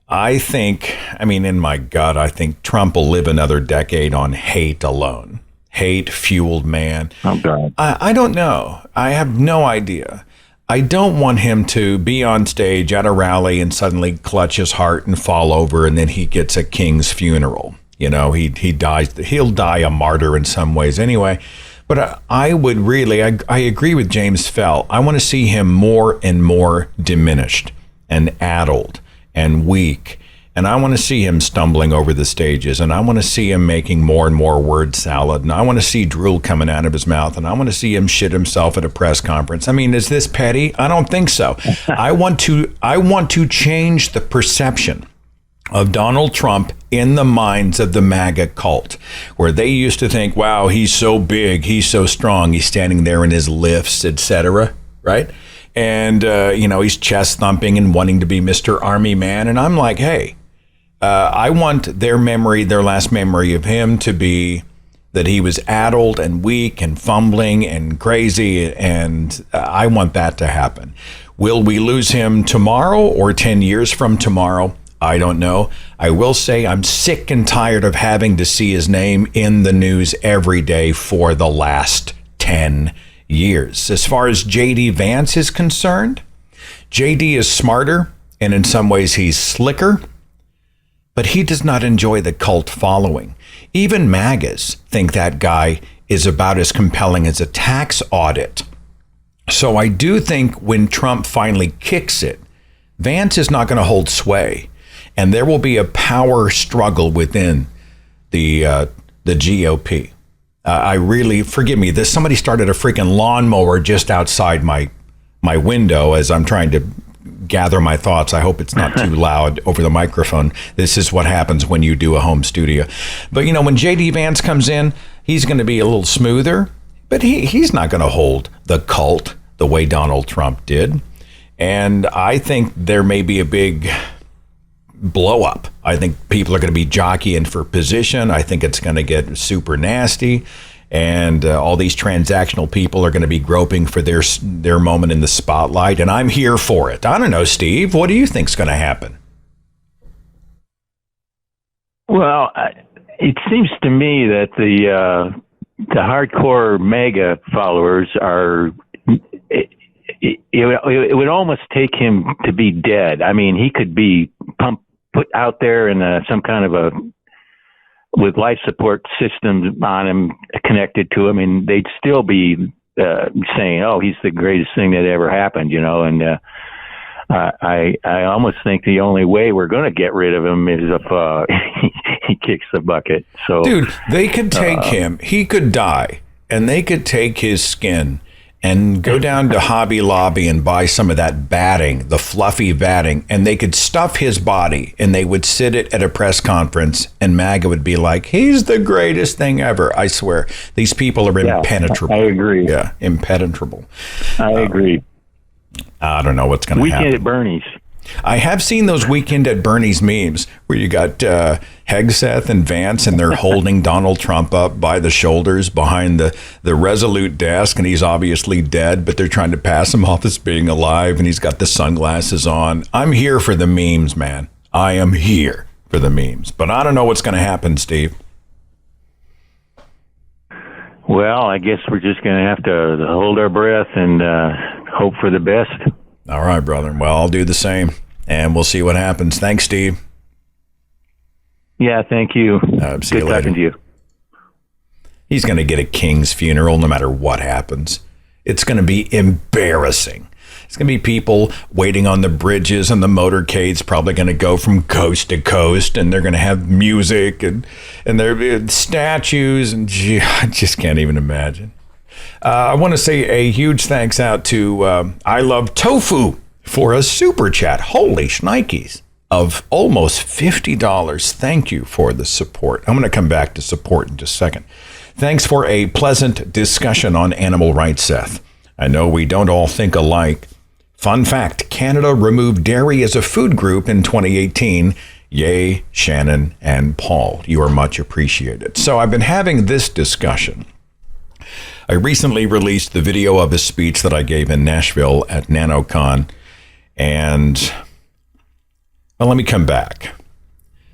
I think, in my gut, I think Trump will live another decade on hate alone. Hate-fueled man. Oh, God. I don't know. I have no idea. I don't want him to be on stage at a rally and suddenly clutch his heart and fall over, and then he gets a king's funeral. He dies. He'll die a martyr in some ways anyway. But I would really, I agree with James Fell. I want to see him more and more diminished and addled and weak. And I want to see him stumbling over the stages, and I want to see him making more and more word salad, and I want to see drool coming out of his mouth, and I want to see him shit himself at a press conference. Is this petty? I don't think so. I want to change the perception of Donald Trump in the minds of the MAGA cult, where they used to think, wow, he's so big, he's so strong, he's standing there in his lifts, etc., right? And, he's chest thumping and wanting to be Mr. Army Man. And I'm like, hey, I want their last memory of him to be that he was addled and weak and fumbling and crazy. And I want that to happen. Will we lose him tomorrow or 10 years from tomorrow? I don't know. I will say I'm sick and tired of having to see his name in the news every day for the last 10 years. As far as J.D. Vance is concerned, J.D. is smarter, and in some ways he's slicker, but he does not enjoy the cult following. Even MAGAs think that guy is about as compelling as a tax audit. So I do think when Trump finally kicks it, Vance is not going to hold sway, and there will be a power struggle within the GOP. I really, forgive me, somebody started a freaking lawnmower just outside my window as I'm trying to gather my thoughts. I hope it's not too loud over the microphone. This is what happens when you do a home studio. But, when J.D. Vance comes in, he's going to be a little smoother, but he's not going to hold the cult the way Donald Trump did. And I think there may be a big blow up. I think people are going to be jockeying for position. I think it's going to get super nasty. And all these transactional people are going to be groping for their moment in the spotlight. And I'm here for it. I don't know, Steve. What do you think's going to happen? Well, it seems to me that the hardcore MAGA followers are. It would almost take him to be dead. He could be put out there in some kind of with life support systems on him, connected to him, and they'd still be saying, "Oh, he's the greatest thing that ever happened," And I almost think the only way we're going to get rid of him is if he kicks the bucket. So, dude, they could take him. He could die, and they could take his skin and go down to Hobby Lobby and buy some of that batting, the fluffy batting, and they could stuff his body, and they would sit it at a press conference, and MAGA would be like, he's the greatest thing ever. I swear. These people are impenetrable. I agree. Yeah, impenetrable. I agree. I don't know what's going to happen. Weekend at Bernie's. I have seen those Weekend at Bernie's memes where you got Hegseth and Vance, and they're holding Donald Trump up by the shoulders behind the Resolute desk, and he's obviously dead, but they're trying to pass him off as being alive, and he's got the sunglasses on. I'm here for the memes, man. I am here for the memes, but I don't know what's going to happen, Steve. Well, I guess we're just going to have to hold our breath and hope for the best. All right, brother. Well, I'll do the same, and we'll see what happens. Thanks, Steve. Yeah, thank you. See you Good later. talking to you. He's going to get a king's funeral no matter what happens. It's going to be embarrassing. It's going to be people waiting on the bridges, and the motorcade's probably going to go from coast to coast, and they're going to have music and there statues, and gee, I just can't even imagine. I want to say a huge thanks out to I Love Tofu for a super chat. Holy shnikes, of almost $50. Thank you for the support. I'm going to come back to support in just a second. Thanks for a pleasant discussion on animal rights, Seth. I know we don't all think alike. Fun fact, Canada removed dairy as a food group in 2018. Yay, Shannon and Paul. You are much appreciated. So I've been having this discussion. I recently released the video of a speech that I gave in Nashville at NanoCon. And, well, let me come back.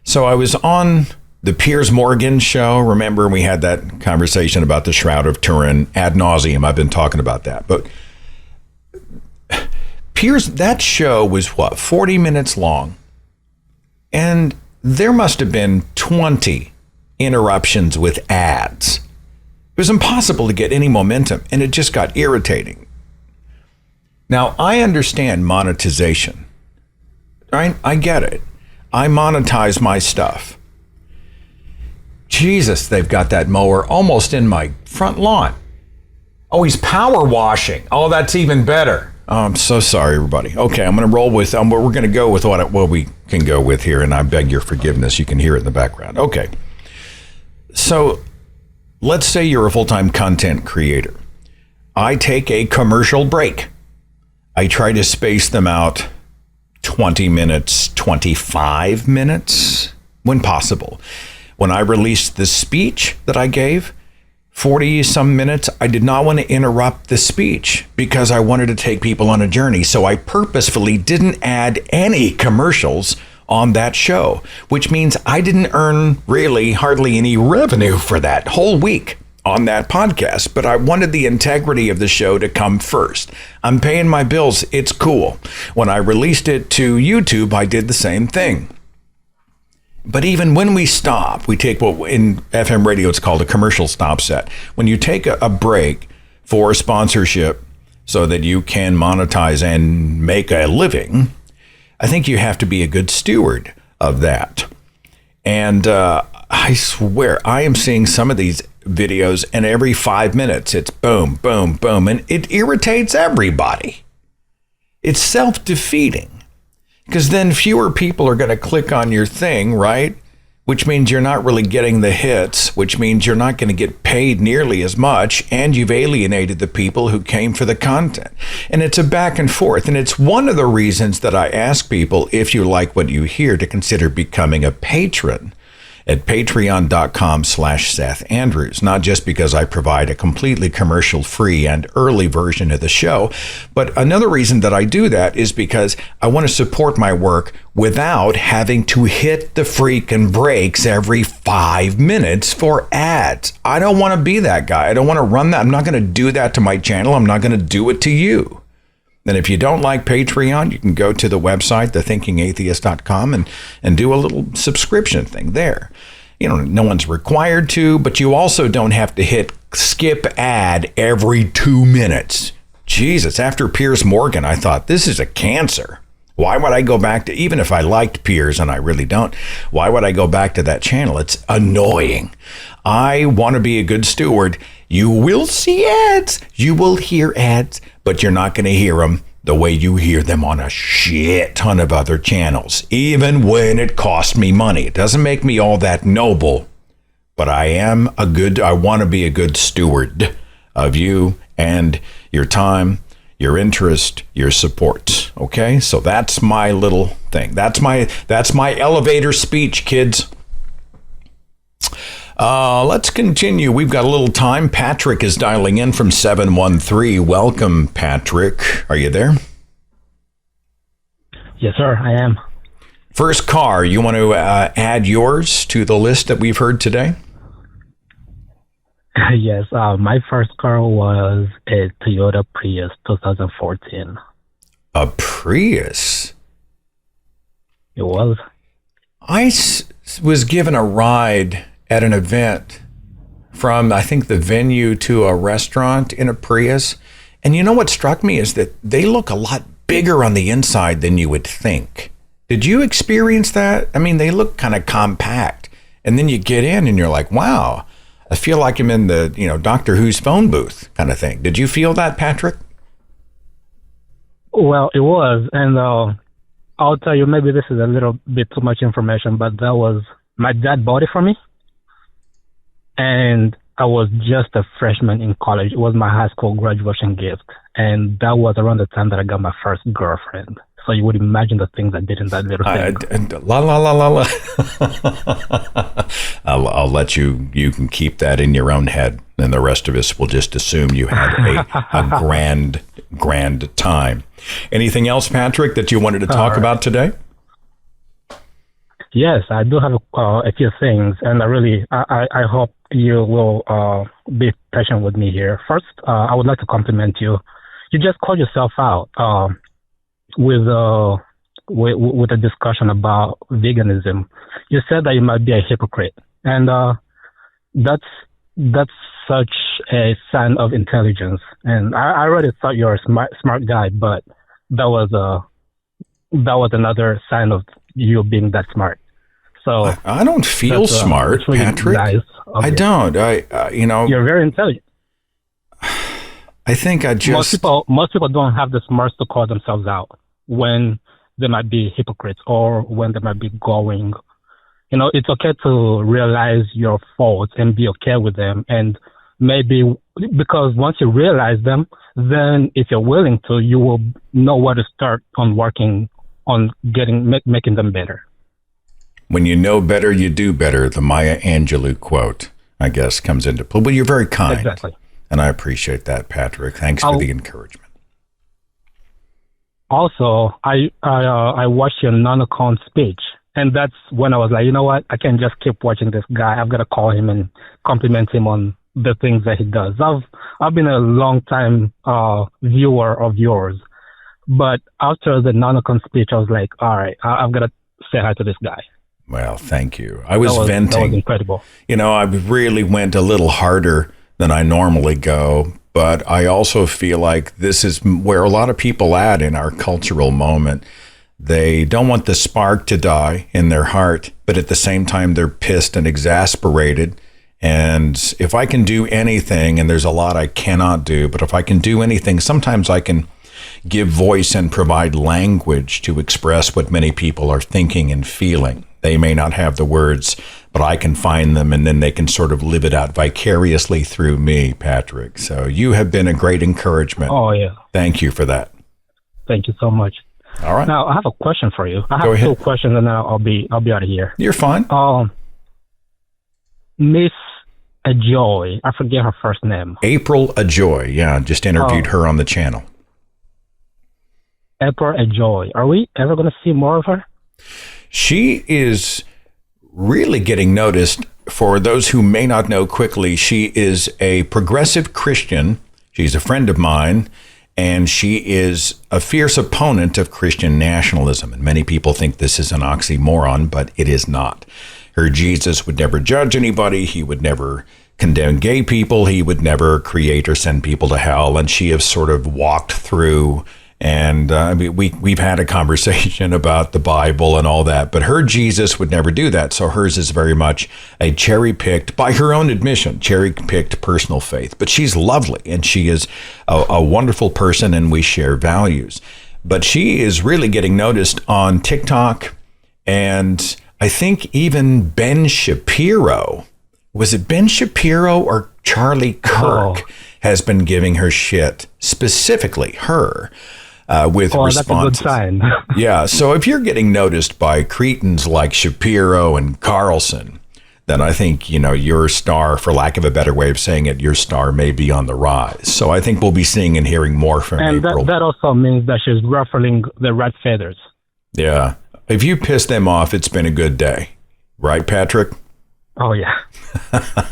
So I was on the Piers Morgan show. Remember, we had that conversation about the Shroud of Turin ad nauseum. I've been talking about that. But Piers, that show was, 40 minutes long? And there must have been 20 interruptions with ads. It was impossible to get any momentum, and it just got irritating. Now, I understand monetization, right? I get it. I monetize my stuff. Jesus, they've got that mower almost in my front lawn. Oh, he's power washing. Oh, that's even better. Oh, I'm so sorry, everybody. Okay, I'm going to roll with, we're going to go with what we can go with here, and I beg your forgiveness. You can hear it in the background. Okay. So let's say you're a full-time content creator. I take a commercial break. I try to space them out 20 minutes, 25 minutes, when possible. When I released the speech that I gave, 40 some minutes, I did not want to interrupt the speech because I wanted to take people on a journey. So I purposefully didn't add any commercials on that show, which means I didn't earn really hardly any revenue for that whole week on that podcast. But I wanted the integrity of the show to come first. I'm paying my bills. It's cool. When I released it to YouTube, I did the same thing. But even when we stop, we take what in FM radio, it's called a commercial stop set. When you take a break for sponsorship so that you can monetize and make a living, I think you have to be a good steward of that. And I swear, I am seeing some of these videos, and every 5 minutes, it's boom, boom, boom, and it irritates everybody. It's self-defeating. Because then fewer people are going to click on your thing, right? Which means you're not really getting the hits, which means you're not going to get paid nearly as much, and you've alienated the people who came for the content. And it's a back and forth. And it's one of the reasons that I ask people, if you like what you hear, to consider becoming a patron at patreon.com/Seth Andrews, not just because I provide a completely commercial-free and early version of the show, but another reason that I do that is because I want to support my work without having to hit the freaking brakes every 5 minutes for ads. I don't want to be that guy. I don't want to run that. I'm not going to do that to my channel. I'm not going to do it to you. And if you don't like Patreon, you can go to the website, thethinkingatheist.com, and do a little subscription thing there. You know, no one's required to, but you also don't have to hit skip ad every 2 minutes. Jesus, after Piers Morgan, I thought, this is a cancer. Why would I go back to, even if I liked Piers, and I really don't, why would I go back to that channel? It's annoying. I want to be a good steward. You will see ads. You will hear ads, but you're not going to hear them the way you hear them on a shit ton of other channels, even when it costs me money. It doesn't make me all that noble, but I want to be a good steward of you and your time, your interest, your support. Okay? So that's my little thing. That's my elevator speech, kids. Let's continue. We've got a little time. Patrick is dialing in from 713. Welcome, Patrick. Are you there? Yes, sir, I am. First car, you want to add yours to the list that we've heard today? Yes, my first car was a Toyota Prius 2014. A Prius? It was. was given a ride at an event from, I think, the venue to a restaurant in a Prius. And you know what struck me is that they look a lot bigger on the inside than you would think. Did you experience that? I mean, they look kind of compact. And then you get in and you're like, wow, I feel like I'm in the, Doctor Who's phone booth kind of thing. Did you feel that, Patrick? Well, it was. And I'll tell you, maybe this is a little bit too much information, but that was my dad bought it for me. And I was just a freshman in college. It was my high school graduation gift. And that was around the time that I got my first girlfriend. So you would imagine the things I did in that little thing. La la la la la. I'll let you can keep that in your own head. And the rest of us will just assume you had a grand time. Anything else, Patrick, that you wanted to talk about today? Yes, I do have a few things, and I hope you will be patient with me here. First, I would like to compliment you. You just called yourself out with a discussion about veganism. You said that you might be a hypocrite, and that's such a sign of intelligence. And I already thought you were a smart guy, but that was another sign of you being that smart. So I don't feel smart, really Patrick. Nice I don't. You're very intelligent. I think most people don't have the smarts to call themselves out when they might be hypocrites or when they might be going. It's okay to realize your faults and be okay with them. And maybe because once you realize them, then if you're willing to, you will know where to start on working on making them better. When you know better, you do better. The Maya Angelou quote, I guess, comes into play. But you're very kind. Exactly. And I appreciate that, Patrick. Thanks for the encouragement. Also, I watched your non-account speech. And that's when I was like, you know what? I can't just keep watching this guy. I've got to call him and compliment him on the things that he does. I've been a long time viewer of yours. But after the non-account speech, I was like, all right, I've got to say hi to this guy. Well, thank you. I was venting. That was incredible. I really went a little harder than I normally go, but I also feel like this is where a lot of people at in our cultural moment. They don't want the spark to die in their heart, but at the same time, they're pissed and exasperated. And if I can do anything, and there's a lot I cannot do, but if I can do anything, sometimes I can give voice and provide language to express what many people are thinking and feeling. They may not have the words, but I can find them, and then they can sort of live it out vicariously through me, Patrick. So you have been a great encouragement. Oh, yeah. Thank you for that. Thank you so much. All right. Now, I have a question for you. I Go have ahead. 2 questions, and then I'll be out of here. You're fine. Miss Ajoy, I forget her first name. April Ajoy. Yeah, just interviewed her on the channel. April Ajoy. Are we ever going to see more of her? She is really getting noticed. For those who may not know quickly, she is a progressive Christian. She's a friend of mine, and she is a fierce opponent of Christian nationalism. And many people think this is an oxymoron, but it is not. Her Jesus would never judge anybody. He would never condemn gay people. He would never create or send people to hell. And she has sort of walked through. And we've had a conversation about the Bible and all that, but her Jesus would never do that. So hers is very much a cherry-picked, by her own admission, cherry-picked personal faith. But she's lovely, and she is a wonderful person, and we share values. But she is really getting noticed on TikTok, and I think even Ben Shapiro, was it Ben Shapiro or Charlie Kirk, has been giving her shit, specifically her. With responses. That's a good sign. Yeah, so if you're getting noticed by cretins like Shapiro and Carlson, then I think, your star, for lack of a better way of saying it, your star may be on the rise. So I think we'll be seeing and hearing more from April. And that also means that she's ruffling the rat feathers. Yeah. If you piss them off, it's been a good day. Right, Patrick? Oh, yeah.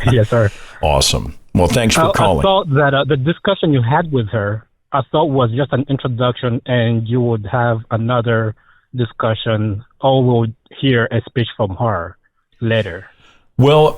Yes, sir. Awesome. Well, thanks for calling. I thought that the discussion you had with her, I thought was just an introduction, and you would have another discussion, or we'll hear a speech from her. later? Well,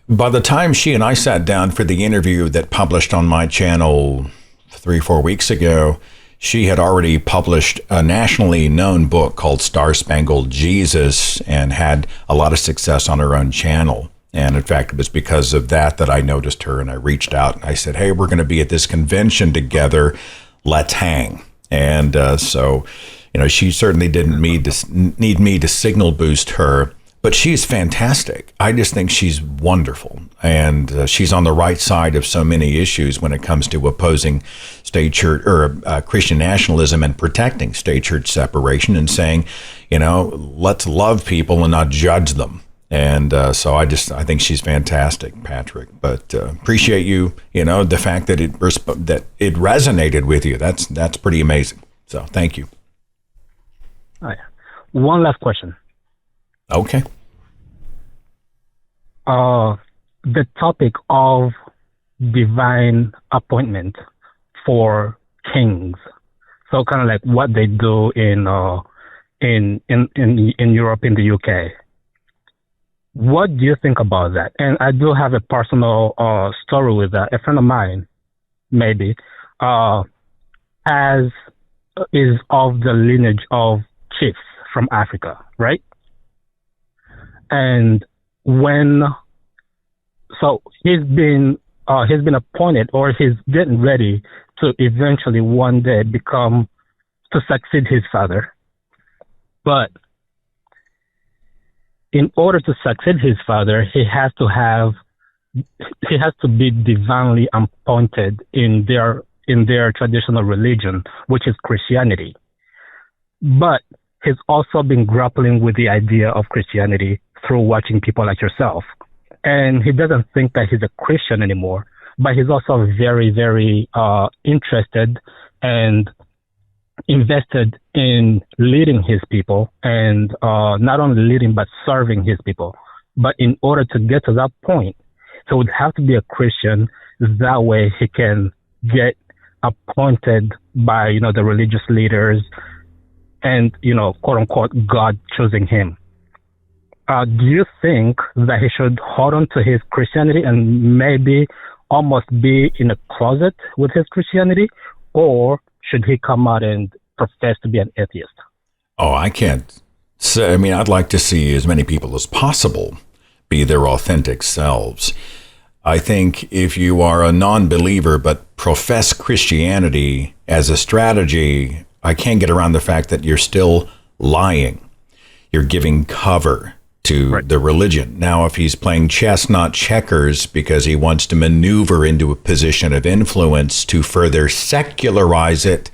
by the time she and I sat down for the interview that published on my channel 3-4 weeks ago, she had already published a nationally known book called Star Spangled Jesus and had a lot of success on her own channel. And in fact, it was because of that that I noticed her and I reached out and I said, hey, we're going to be at this convention together. Let's hang. And so, she certainly didn't need me to signal boost her, but she's fantastic. I just think she's wonderful. And she's on the right side of so many issues when it comes to opposing state church or Christian nationalism and protecting state church separation and saying, let's love people and not judge them. And so I think she's fantastic, Patrick. But appreciate you, the fact that it resonated with you. That's pretty amazing. So thank you. All right. One last question. Okay. The topic of divine appointment for kings. So kind of like what they do in Europe, in the UK. What do you think about that? And I do have a personal story with that. A friend of mine, maybe, is of the lineage of chiefs from Africa, right? And so he's been appointed, or he's getting ready to eventually one day to succeed his father. But in order to succeed his father, he has to be divinely appointed in their traditional religion, which is Christianity. But he's also been grappling with the idea of Christianity through watching people like yourself. And he doesn't think that he's a Christian anymore, but he's also very, very interested and invested in leading his people, and not only leading but serving his people. But in order to get to that point, he would have to be a Christian. That way he can get appointed by the religious leaders and quote unquote God choosing him. Do you think that he should hold on to his Christianity and maybe almost be in a closet with his Christianity, or should he come out and profess to be an atheist? Oh, I can't say. I mean, I'd like to see as many people as possible be their authentic selves. I think if you are a non-believer but profess Christianity as a strategy, I can't get around the fact that you're still lying. You're giving cover to the religion. Now, if he's playing chess, not checkers, because he wants to maneuver into a position of influence to further secularize it,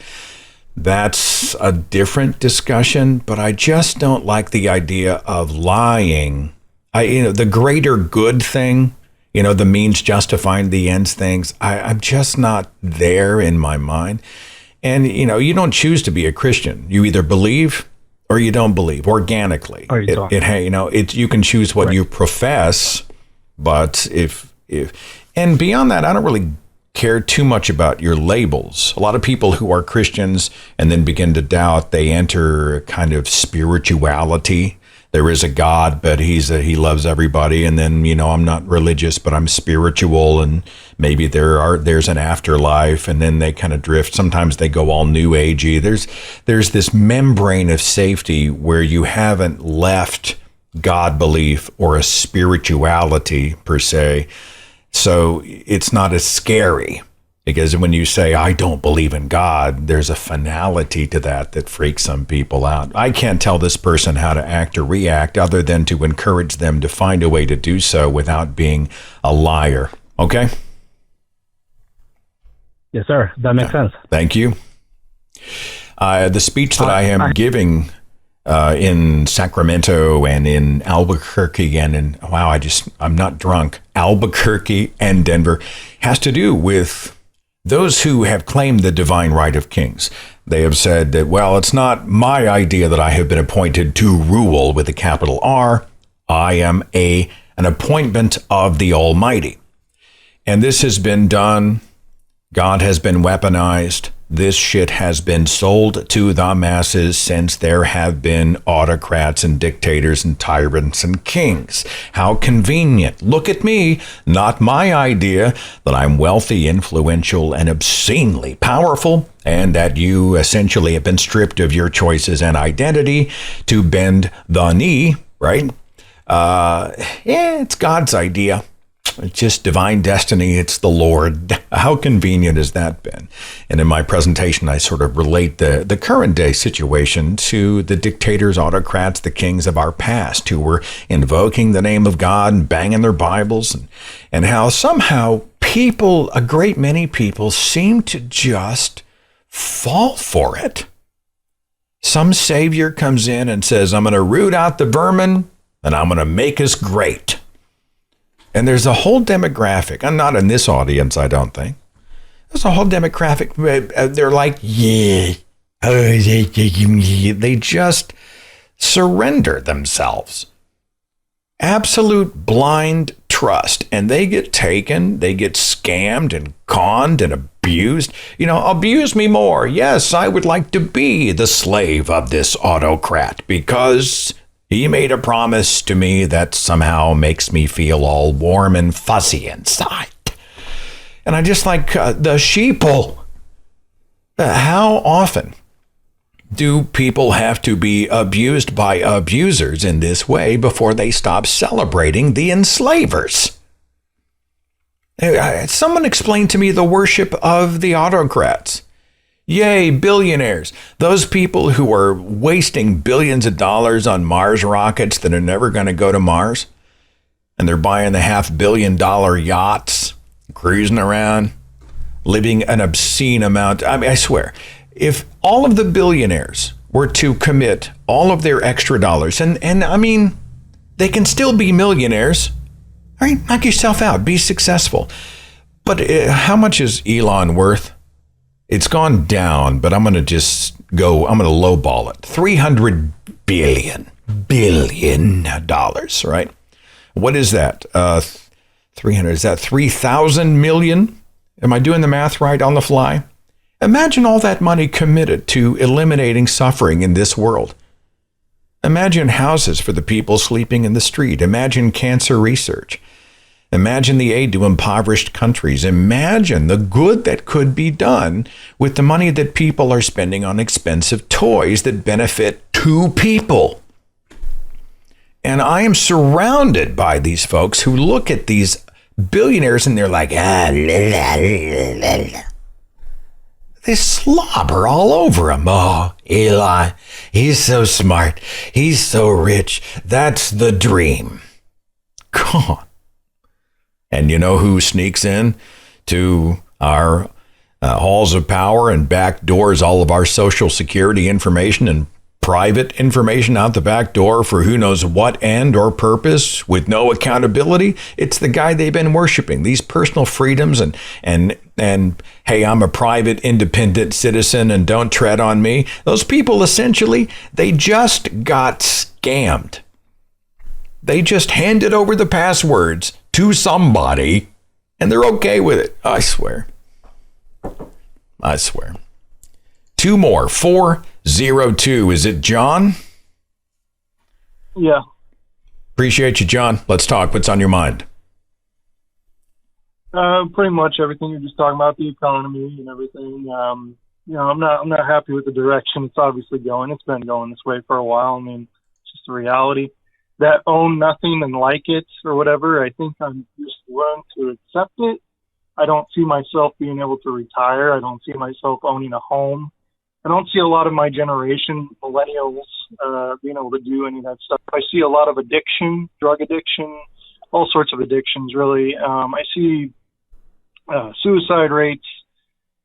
that's a different discussion. But I just don't like the idea of lying. The greater good thing, the means justifying the ends things, I'm just not there in my mind. And, you don't choose to be a Christian. You either believe or you don't believe organically. Or you don't. You can choose what you profess, but and beyond that, I don't really care too much about your labels. A lot of people who are Christians and then begin to doubt, they enter a kind of spirituality. There is a God, but he loves everybody. And then, I'm not religious, but I'm spiritual. And maybe there's an afterlife, and then they kind of drift. Sometimes they go all new agey. There's this membrane of safety where you haven't left God belief or a spirituality per se. So it's not as scary. Because when you say, I don't believe in God, there's a finality to that freaks some people out. I can't tell this person how to act or react other than to encourage them to find a way to do so without being a liar. Okay? Yes, sir. That makes sense. Thank you. The speech that I am giving in Sacramento and in Albuquerque I'm not drunk, Albuquerque and Denver, has to do with those who have claimed the divine right of kings. They have said that, well, it's not my idea that I have been appointed to rule with a capital R. I am an appointment of the Almighty. And this has been done. God has been weaponized. this shit has been sold to the masses since there have been autocrats and dictators and tyrants and kings. How convenient. Look at me, not my idea that I'm wealthy, influential, and obscenely powerful, and that you essentially have been stripped of your choices and identity to bend the knee, right? It's God's idea. It's just divine destiny. It's the Lord. How convenient has that been? And in my presentation, I sort of relate the current day situation to the dictators, autocrats, the kings of our past who were invoking the name of God and banging their Bibles, and how somehow people, a great many people, seem to just fall for it. Some savior comes in and says, I'm going to root out the vermin and I'm going to make us great. And there's a whole demographic. I'm not in this audience, I don't think. There's a whole demographic. They're like, yeah. They just surrender themselves. Absolute blind trust. And they get taken, they get scammed and conned and abused. Abuse me more. Yes, I would like to be the slave of this autocrat because he made a promise to me that somehow makes me feel all warm and fuzzy inside. And I just like the sheeple. How often do people have to be abused by abusers in this way before they stop celebrating the enslavers? Someone explain to me the worship of the autocrats. Yay, billionaires. Those people who are wasting billions of dollars on Mars rockets that are never going to go to Mars. And they're buying the $500 million yachts, cruising around, living an obscene amount. I mean, I swear, if all of the billionaires were to commit all of their extra dollars, and I mean, they can still be millionaires. All right, knock yourself out, be successful. But how much is Elon worth? It's gone down, but I'm going to lowball it. $300 billion, right? What is that? 300, is that 3,000 million? Am I doing the math right on the fly? Imagine all that money committed to eliminating suffering in this world. Imagine houses for the people sleeping in the street. Imagine cancer research. Imagine the aid to impoverished countries. Imagine the good that could be done with the money that people are spending on expensive toys that benefit two people. And I am surrounded by these folks who look at these billionaires and they're like, They slobber all over him. Oh, Eli, he's so smart. He's so rich. That's the dream. Come on. And you know who sneaks in to our halls of power and backdoors all of our social security information and private information out the back door for who knows what end or purpose with no accountability? It's the guy they've been worshiping. These personal freedoms and hey, I'm a private independent citizen and don't tread on me. Those people essentially, they just got scammed. They just handed over the passwords to somebody, and they're okay with it. I swear. Two more. 402. Is it John? Yeah. Appreciate you, John. Let's talk. What's on your mind? Pretty much everything you're just talking about, the economy and everything. I'm not happy with the direction it's obviously going. It's been going this way for a while. I mean, it's just a reality. That own nothing and like it or whatever, I think I'm just willing to accept it. I don't see myself being able to retire. I don't see myself owning a home. I don't see a lot of my generation, millennials, being able to do any of that stuff. I see a lot of addiction, drug addiction, all sorts of addictions, really. I see suicide rates.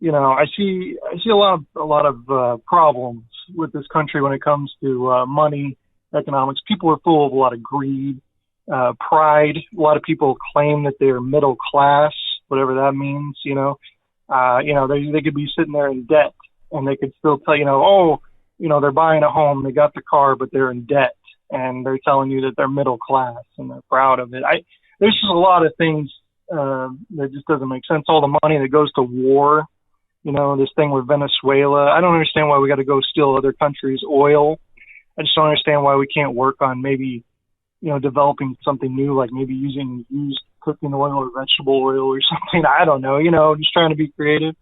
I see a lot of problems with this country when it comes to money, economics. People are full of a lot of greed, pride. A lot of people claim that they're middle class, whatever that means. They could be sitting there in debt, and they could still tell they're buying a home, they got the car, but they're in debt, and they're telling you that they're middle class and they're proud of it. There's just a lot of things that just doesn't make sense. All the money that goes to war, this thing with Venezuela. I don't understand why we got to go steal other countries' oil. I just don't understand why we can't work on maybe, developing something new, like maybe using used cooking oil or vegetable oil or something. I don't know, just trying to be creative.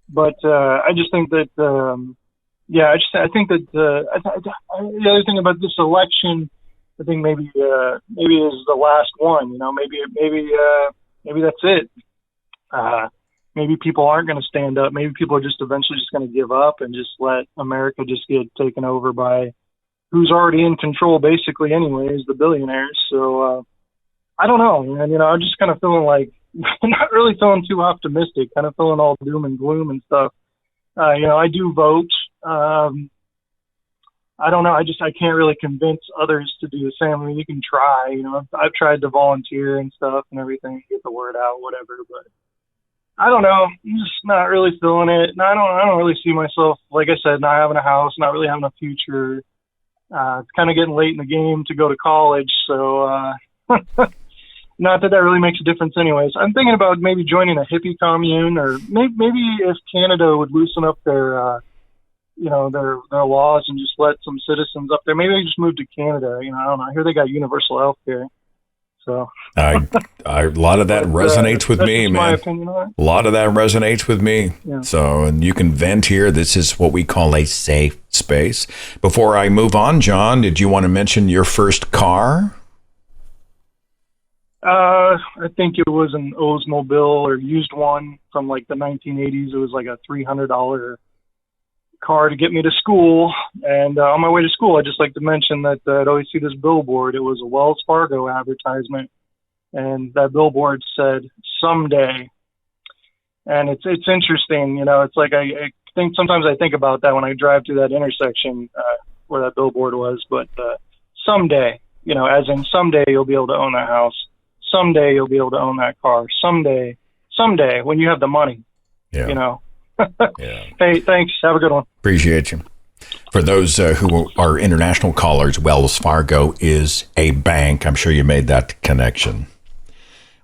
But I just think that, I think that the other thing about this election, I think maybe is the last one. Maybe that's it. Maybe people aren't going to stand up. Maybe people are just eventually just going to give up and just let America just get taken over by who's already in control, basically, anyways, the billionaires. So I don't know. And I'm just kind of feeling like not really feeling too optimistic. Kind of feeling all doom and gloom and stuff. I do vote. I don't know. I can't really convince others to do the same. I mean, you can try. I've tried to volunteer and stuff and everything, get the word out, whatever. But I don't know. I'm just not really feeling it. And I don't really see myself, like I said, not having a house, not really having a future. It's kind of getting late in the game to go to college, so not that really makes a difference anyways. I'm thinking about maybe joining a hippie commune, or maybe if Canada would loosen up their their laws and just let some citizens up there. Maybe I just move to Canada. I don't know. I hear they got universal health care. So a lot of that resonates with me, man. My opinion on it. A lot of that resonates with me. Yeah. So, and you can vent here. This is what we call a safe space. Before I move on, John, did you want to mention your first car? I think it was an Oldsmobile or used one from like the 1980s. It was like a $300 car to get me to school. And on my way to school, I'd just like to mention that I'd always see this billboard. It was a Wells Fargo advertisement, and that billboard said "someday." And it's interesting, it's like I think sometimes I think about that when I drive through that intersection where that billboard was. But someday, as in someday you'll be able to own that house. Someday you'll be able to own that car. Someday when you have the money, Yeah. Hey, thanks. Have a good one. Appreciate you. For those who are international callers, Wells Fargo is a bank. I'm sure you made that connection.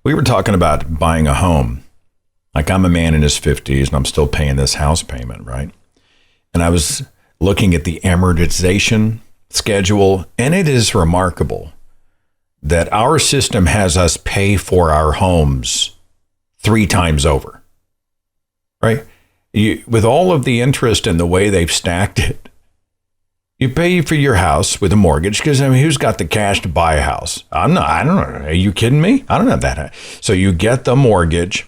We were talking about buying a home. Like, I'm a man in his 50s and I'm still paying this house payment, right? And I was looking at the amortization schedule, and it is remarkable that our system has us pay for our homes 3 times over, right? With all of the interest and the way they've stacked it, you pay for your house with a mortgage because, who's got the cash to buy a house? I don't know. Are you kidding me? I don't have that. So you get the mortgage,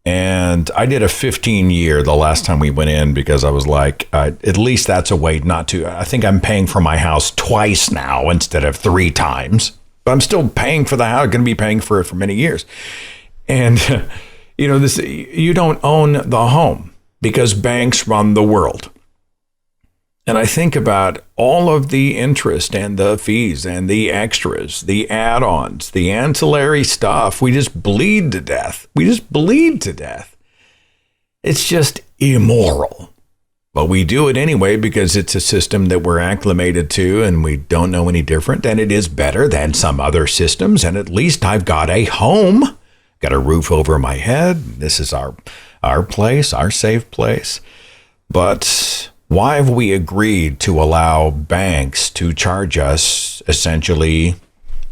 and I did a 15-year the last time we went in because I was like, at least that's a way not to. I think I'm paying for my house twice now instead of 3 times, but I'm still paying for the house. I'm going to be paying for it for many years. And you don't own the home because banks run the world. And I think about all of the interest and the fees and the extras, the add-ons, the ancillary stuff. We just bleed to death. It's just immoral. But we do it anyway because it's a system that we're acclimated to and we don't know any different. And it is better than some other systems. And at least I've got a home. Got a roof over my head. This is our place, our safe place. But why have we agreed to allow banks to charge us essentially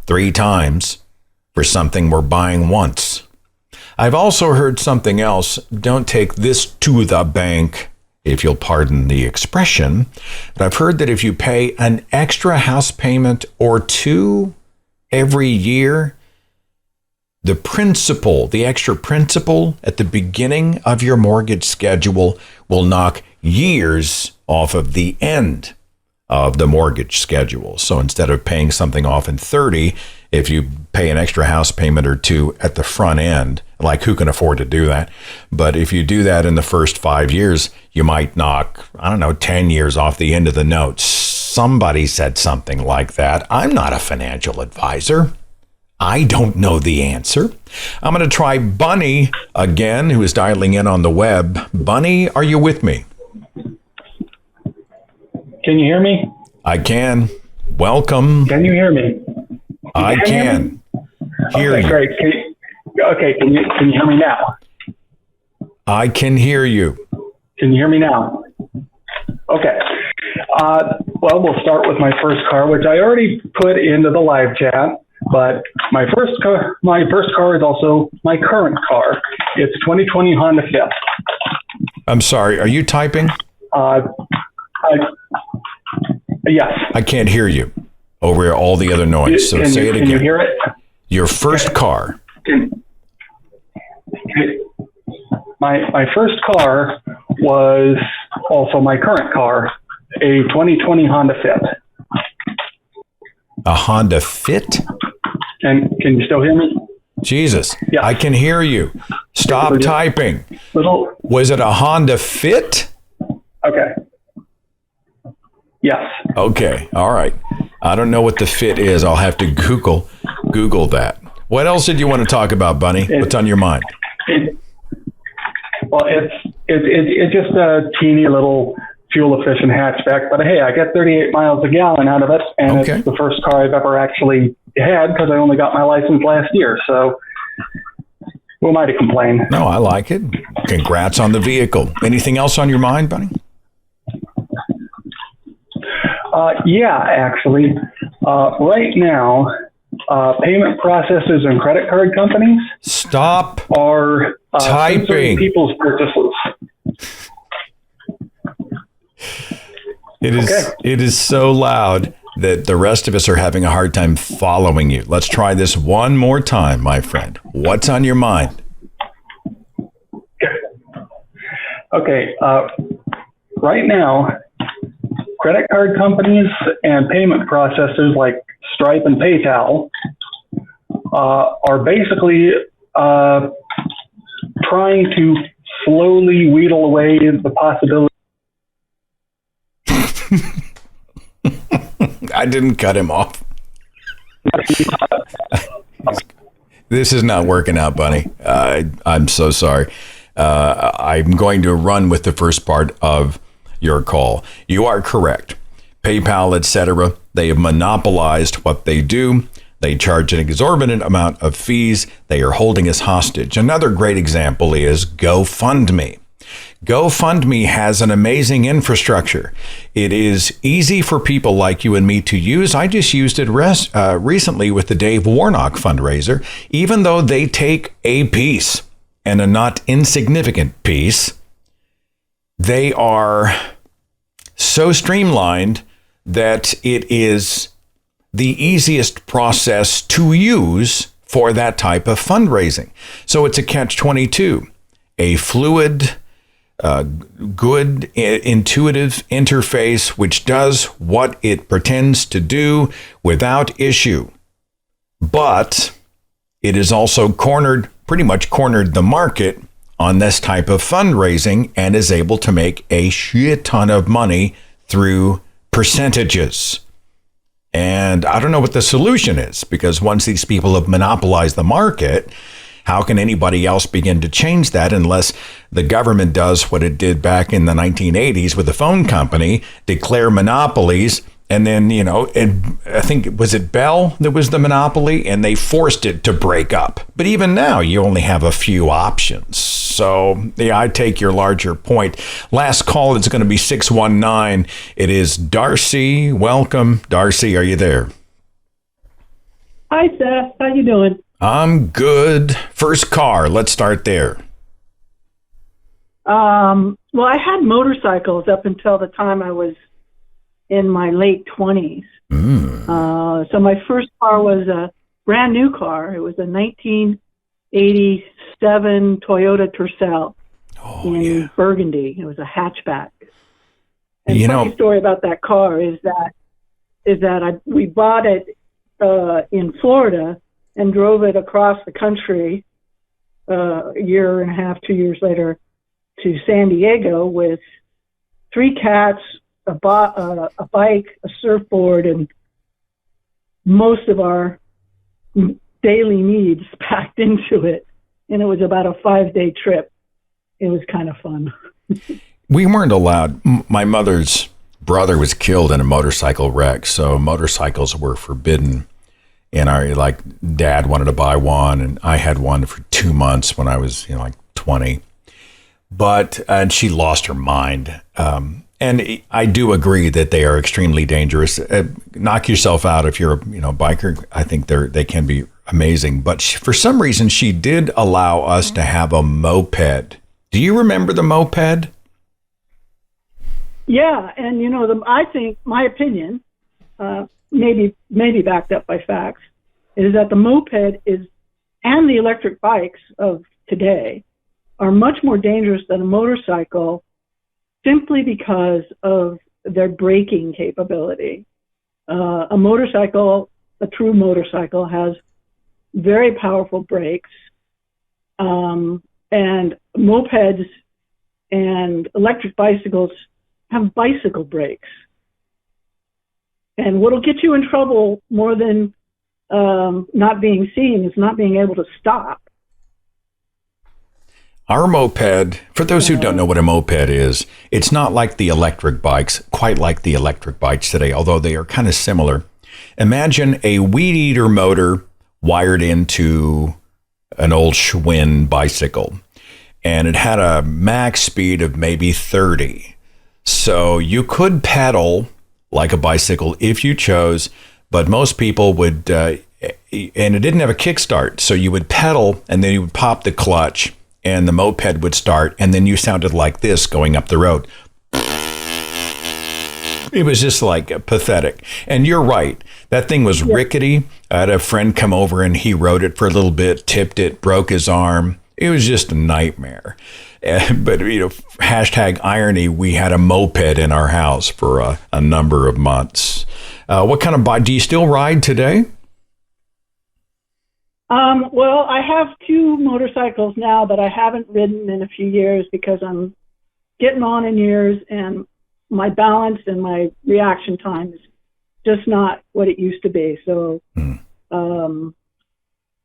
3 times for something we're buying once? I've also heard something else. Don't take this to the bank, if you'll pardon the expression. But I've heard that if you pay an extra house payment or 2 every year, the extra principal at the beginning of your mortgage schedule will knock years off of the end of the mortgage schedule. So instead of paying something off in 30, if you pay an extra house payment or 2 at the front end, like who can afford to do that? But if you do that in the first 5 years, you might knock, 10 years off the end of the note. Somebody said something like that. I'm not a financial advisor. I don't know the answer. I'm going to try Bunny again, who is dialing in on the web. Bunny, are you with me? Can you hear me? I can. Welcome. Can you hear me? I can. Hear you. Great. Can you hear me now? I can hear you. Can you hear me now? Okay. Well, we'll start with my first car, which I already put into the live chat. But my first car is also my current car. It's 2020 Honda Fit. I'm sorry. Are you typing? Yes. I can't hear you over all the other noise. So say it again. Can you hear it? Your first car. My first car was also my current car, a 2020 Honda Fit. A Honda Fit? And can you still hear me? Jesus. Yeah. I can hear you. Stop typing. Was it a Honda Fit? Okay. Yes. Okay. All right. I don't know what the Fit is. I'll have to Google that. What else did you want to talk about, Bunny? What's on your mind? Well, it's just a teeny little fuel efficient hatchback, but hey, I get 38 miles a gallon out of it, and It's the first car I've ever actually had because I only got my license last year. So, who am I to complain? No, I like it. Congrats on the vehicle. Anything else on your mind, Bunny? Yeah, actually, right now, payment processors and credit card companies are typing people's purchases. It is so loud that the rest of us are having a hard time following you. Let's try this one more time, my friend. What's on your mind? Okay. Right now, credit card companies and payment processors like Stripe and PayPal are basically trying to slowly wheedle away the possibility. I didn't cut him off. This is not working out, Bunny. I'm so sorry. I'm going to run with the first part of your call. You are correct. PayPal, etc., they have monopolized what they do. They charge an exorbitant amount of fees. They are holding us hostage. Another great example is GoFundMe. GoFundMe has an amazing infrastructure. It is easy for people like you and me to use. I just used it recently with the Dave Warnock fundraiser. Even though they take a piece, and a not insignificant piece, they are so streamlined that it is the easiest process to use for that type of fundraising. So it's a catch-22, a fluid, good, intuitive interface which does what it pretends to do without issue. But it is also pretty much cornered the market on this type of fundraising and is able to make a shit ton of money through percentages. And I don't know what the solution is, because once these people have monopolized the market, how can anybody else begin to change that unless the government does what it did back in the 1980s with the phone company, declare monopolies, and then, I think, was it Bell that was the monopoly, and they forced it to break up. But even now, you only have a few options. So, yeah, I take your larger point. Last call is going to be 619. It is Darcy. Welcome. Darcy, are you there? Hi, Seth. How you doing? I'm good. First car. Let's start there. Well, I had motorcycles up until the time I was in my late 20s. So my first car was a brand new car. It was a 1987 Toyota Tercel in Burgundy. It was a hatchback. And the funny story about that car is that we bought it in Florida and drove it across the country a year and a half, 2 years later to San Diego with 3 cats, a bike, a surfboard, and most of our daily needs packed into it. And it was about a 5-day trip. It was kind of fun. We weren't allowed. My mother's brother was killed in a motorcycle wreck, so motorcycles were forbidden. And dad wanted to buy one, and I had one for 2 months when I was, 20. and she lost her mind. And I do agree that they are extremely dangerous. Knock yourself out if you're a biker. I think they can be amazing. But for some reason, she did allow us to have a moped. Do you remember the moped? Yeah, and I think my opinion, maybe backed up by facts, is that the moped and the electric bikes of today are much more dangerous than a motorcycle, simply because of their braking capability. A true motorcycle, has very powerful brakes, and mopeds and electric bicycles have bicycle brakes. And what'll get you in trouble more than not being seen is not being able to stop. Our moped, for those who don't know what a moped is, it's not like the electric bikes, quite like the electric bikes today, although they are kind of similar. Imagine a weed eater motor wired into an old Schwinn bicycle, and it had a max speed of maybe 30. So you could pedal like a bicycle if you chose, but most people would, and it didn't have a kickstart. So you would pedal and then you would pop the clutch and the moped would start, and then you sounded like this going up the road. It was just like pathetic. And you're right. That thing was rickety. I had a friend come over and he rode it for a little bit, tipped it, broke his arm. It was just a nightmare. But, hashtag irony, we had a moped in our house for a number of months. What kind of bike? Do you still ride today? Well, I have 2 motorcycles now, but I haven't ridden in a few years because I'm getting on in years, and my balance and my reaction time is just not what it used to be. So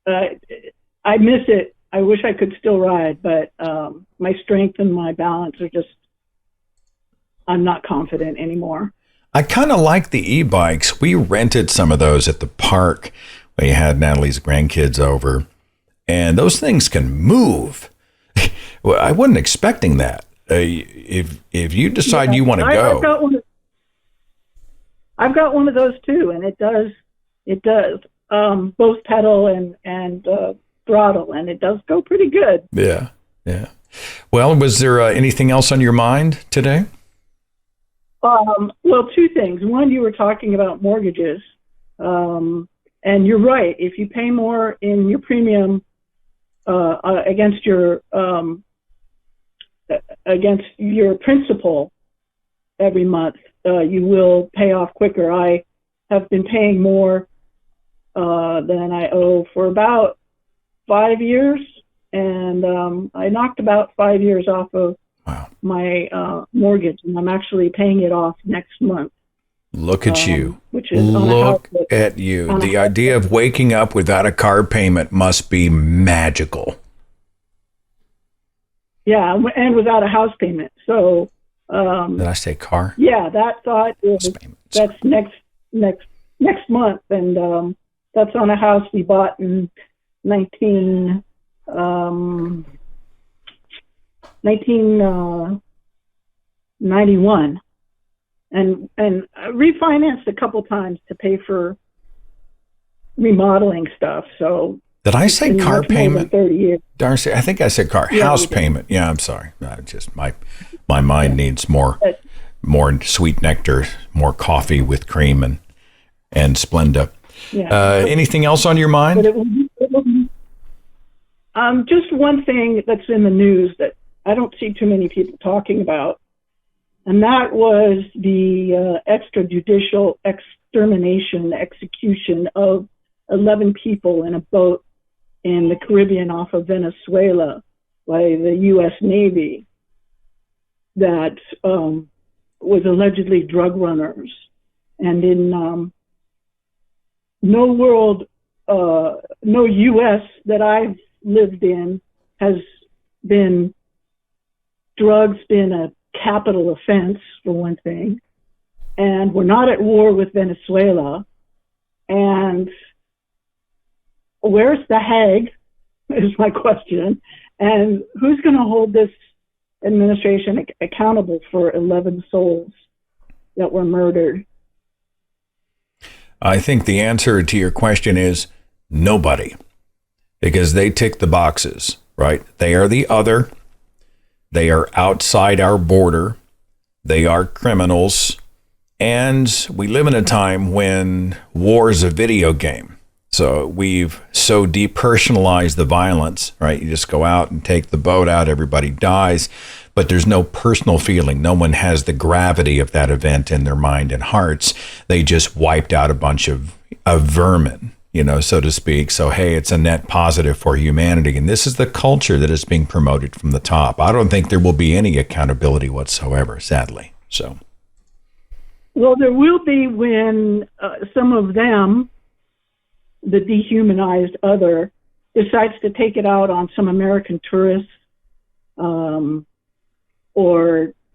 I miss it. I wish I could still ride, but my strength and my balance are just, I'm not confident anymore. I kind of like the e-bikes. We rented some of those at the park. We had Natalie's grandkids over, and those things can move. Well, I wasn't expecting that. If you decide you want to go, I've got one of those too, and it does both pedal and throttle, and it does go pretty good. Yeah. Well, was there anything else on your mind today? Well, 2 things. One, you were talking about mortgages. And you're right. If you pay more in your premium against your principal every month, you will pay off quicker. I have been paying more than I owe for about 5 years, and I knocked about 5 years off of my mortgage, and I'm actually paying it off next month. Look at you. Which is Look at you. The idea of waking up without a car payment must be magical. Yeah, and without a house payment. So did I say car? Yeah, that thought is that's next month, and that's on a house we bought in 1991. And refinanced a couple times to pay for remodeling stuff. So did I say car payment? 30 years. Darcy, I think I said car. Yeah, house payment. Yeah, I'm sorry. Just my mind needs more sweet nectar, more coffee with cream and Splenda. Yeah. Anything else on your mind? Just one thing that's in the news that I don't see too many people talking about. And that was the extrajudicial execution of 11 people in a boat in the Caribbean off of Venezuela by the U.S. Navy that was allegedly drug runners. And in no U.S. that I've lived in has drugs been a capital offense, for one thing, and we're not at war with Venezuela. And where's the Hague is my question, and who's going to hold this administration accountable for 11 souls that were murdered? I think the answer to your question is nobody, because they tick the boxes, right? They are the other. They are outside our border. They are criminals. And we live in a time when war is a video game. So we've so depersonalized the violence, right? You just go out and take the boat out, everybody dies, but there's no personal feeling. No one has the gravity of that event in their mind and hearts. They just wiped out a bunch of vermin, so to speak. So, hey, it's a net positive for humanity. And this is the culture that is being promoted from the top. I don't think there will be any accountability whatsoever, sadly. So, well, there will be when some of them, the dehumanized other, decides to take it out on some American tourists, or,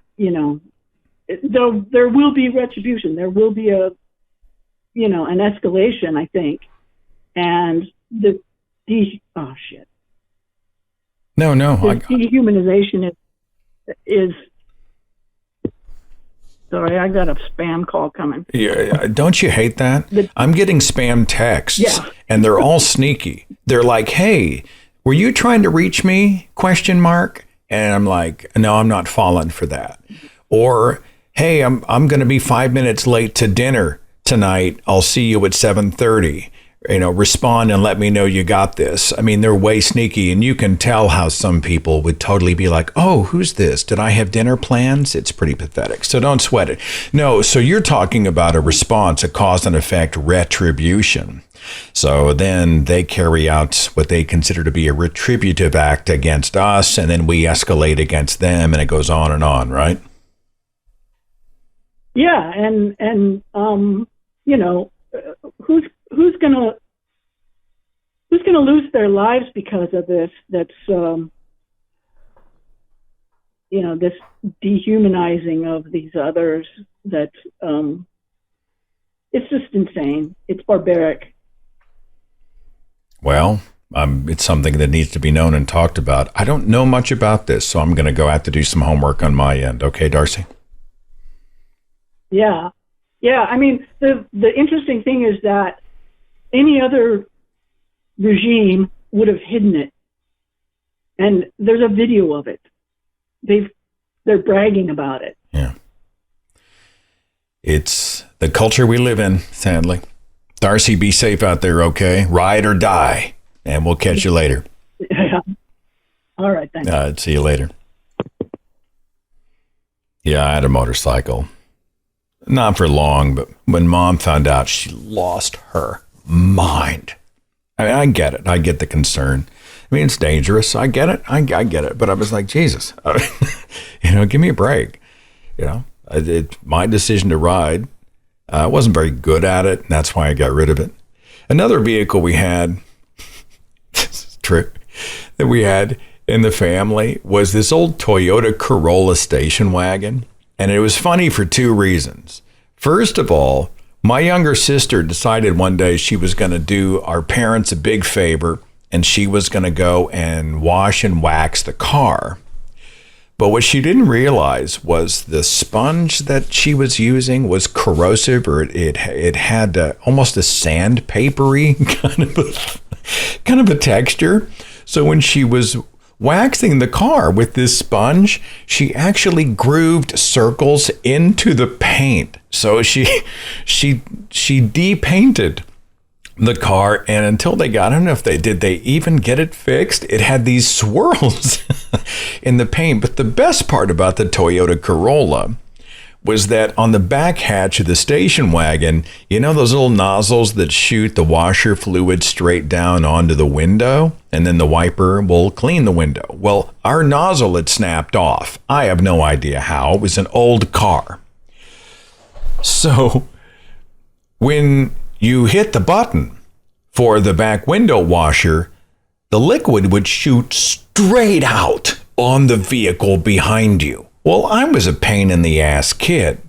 there will be retribution. There will be an escalation, I think. And the dehumanization is sorry, I got a spam call coming. Yeah, don't you hate that? I'm getting spam texts, and they're all sneaky. They're like, "Hey, were you trying to reach me?" ? And I'm like, "No, I'm not falling for that." Or, "Hey, I'm going to be 5 minutes late to dinner tonight. I'll see you at 7:30. Respond and let me know you got this." I mean, they're way sneaky, and you can tell how some people would totally be like, "Oh, who's this? Did I have dinner plans?" It's pretty pathetic. So don't sweat it. No, so you're talking about a response, a cause and effect retribution. So then they carry out what they consider to be a retributive act against us, and then we escalate against them, and it goes on, right? Yeah, and who's gonna lose their lives because of this? That's this dehumanizing of these others. That it's just insane. It's barbaric. Well, it's something that needs to be known and talked about. I don't know much about this, so I'm going to go have to do some homework on my end. Okay, Darcy? Yeah. I mean, the interesting thing is that any other regime would have hidden it, and there's a video of it. They're bragging about it. Yeah. It's the culture we live in, sadly. Darcy, be safe out there, okay? Ride or die, and we'll catch you later. Yeah. All right, thanks. See you later. Yeah, I had a motorcycle. Not for long, but when Mom found out, she lost her mind. I mean, I get it. I get the concern. I mean, it's dangerous. I get it. I get it. But I was like, Jesus, give me a break. It's my decision to ride. I wasn't very good at it, and that's why I got rid of it. Another vehicle we had, this is true, that we had in the family was this old Toyota Corolla station wagon. And it was funny for two reasons. First of all, my younger sister decided one day she was going to do our parents a big favor, and she was going to go and wash and wax the car. But what she didn't realize was the sponge that she was using was corrosive, or it had almost a sandpapery kind of a texture. So when she was waxing the car with this sponge, she actually grooved circles into the paint. So she depainted the car, and until they got, I don't know if they even get it fixed. It had these swirls in the paint. But the best part about the Toyota Corolla was that on the back hatch of the station wagon, those little nozzles that shoot the washer fluid straight down onto the window, and then the wiper will clean the window. Well, our nozzle had snapped off. I have no idea how. It was an old car. So when you hit the button for the back window washer, the liquid would shoot straight out on the vehicle behind you. Well, I was a pain in the ass kid,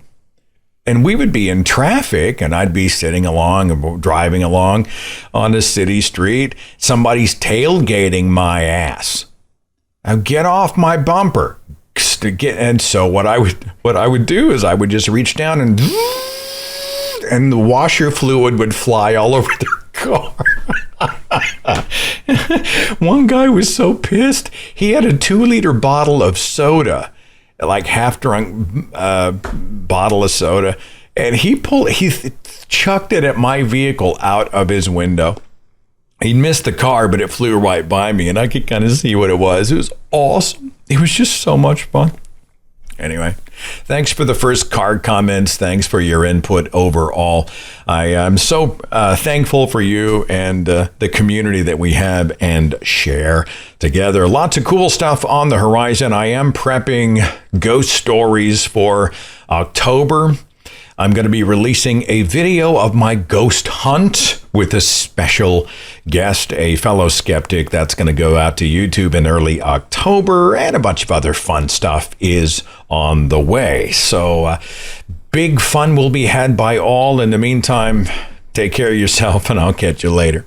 and we would be in traffic, and I'd be sitting along and driving along on a city street. Somebody's tailgating my ass. Now get off my bumper. And so what I would do is I would just reach down and the washer fluid would fly all over their car. One guy was so pissed. He had a 2-liter bottle of soda, like half-drunk bottle of soda, and he chucked it at my vehicle out of his window. He missed the car, but it flew right by me, and I could kind of see what it was. It was awesome. It was just so much fun. Anyway, thanks for the first card comments. Thanks for your input overall. I am so thankful for you and the community that we have and share together. Lots of cool stuff on the horizon. I am prepping ghost stories for October. I'm going to be releasing a video of my ghost hunt with a special guest, a fellow skeptic. That's going to go out to YouTube in early October, and a bunch of other fun stuff is on the way. So big fun will be had by all. In the meantime, take care of yourself, and I'll catch you later.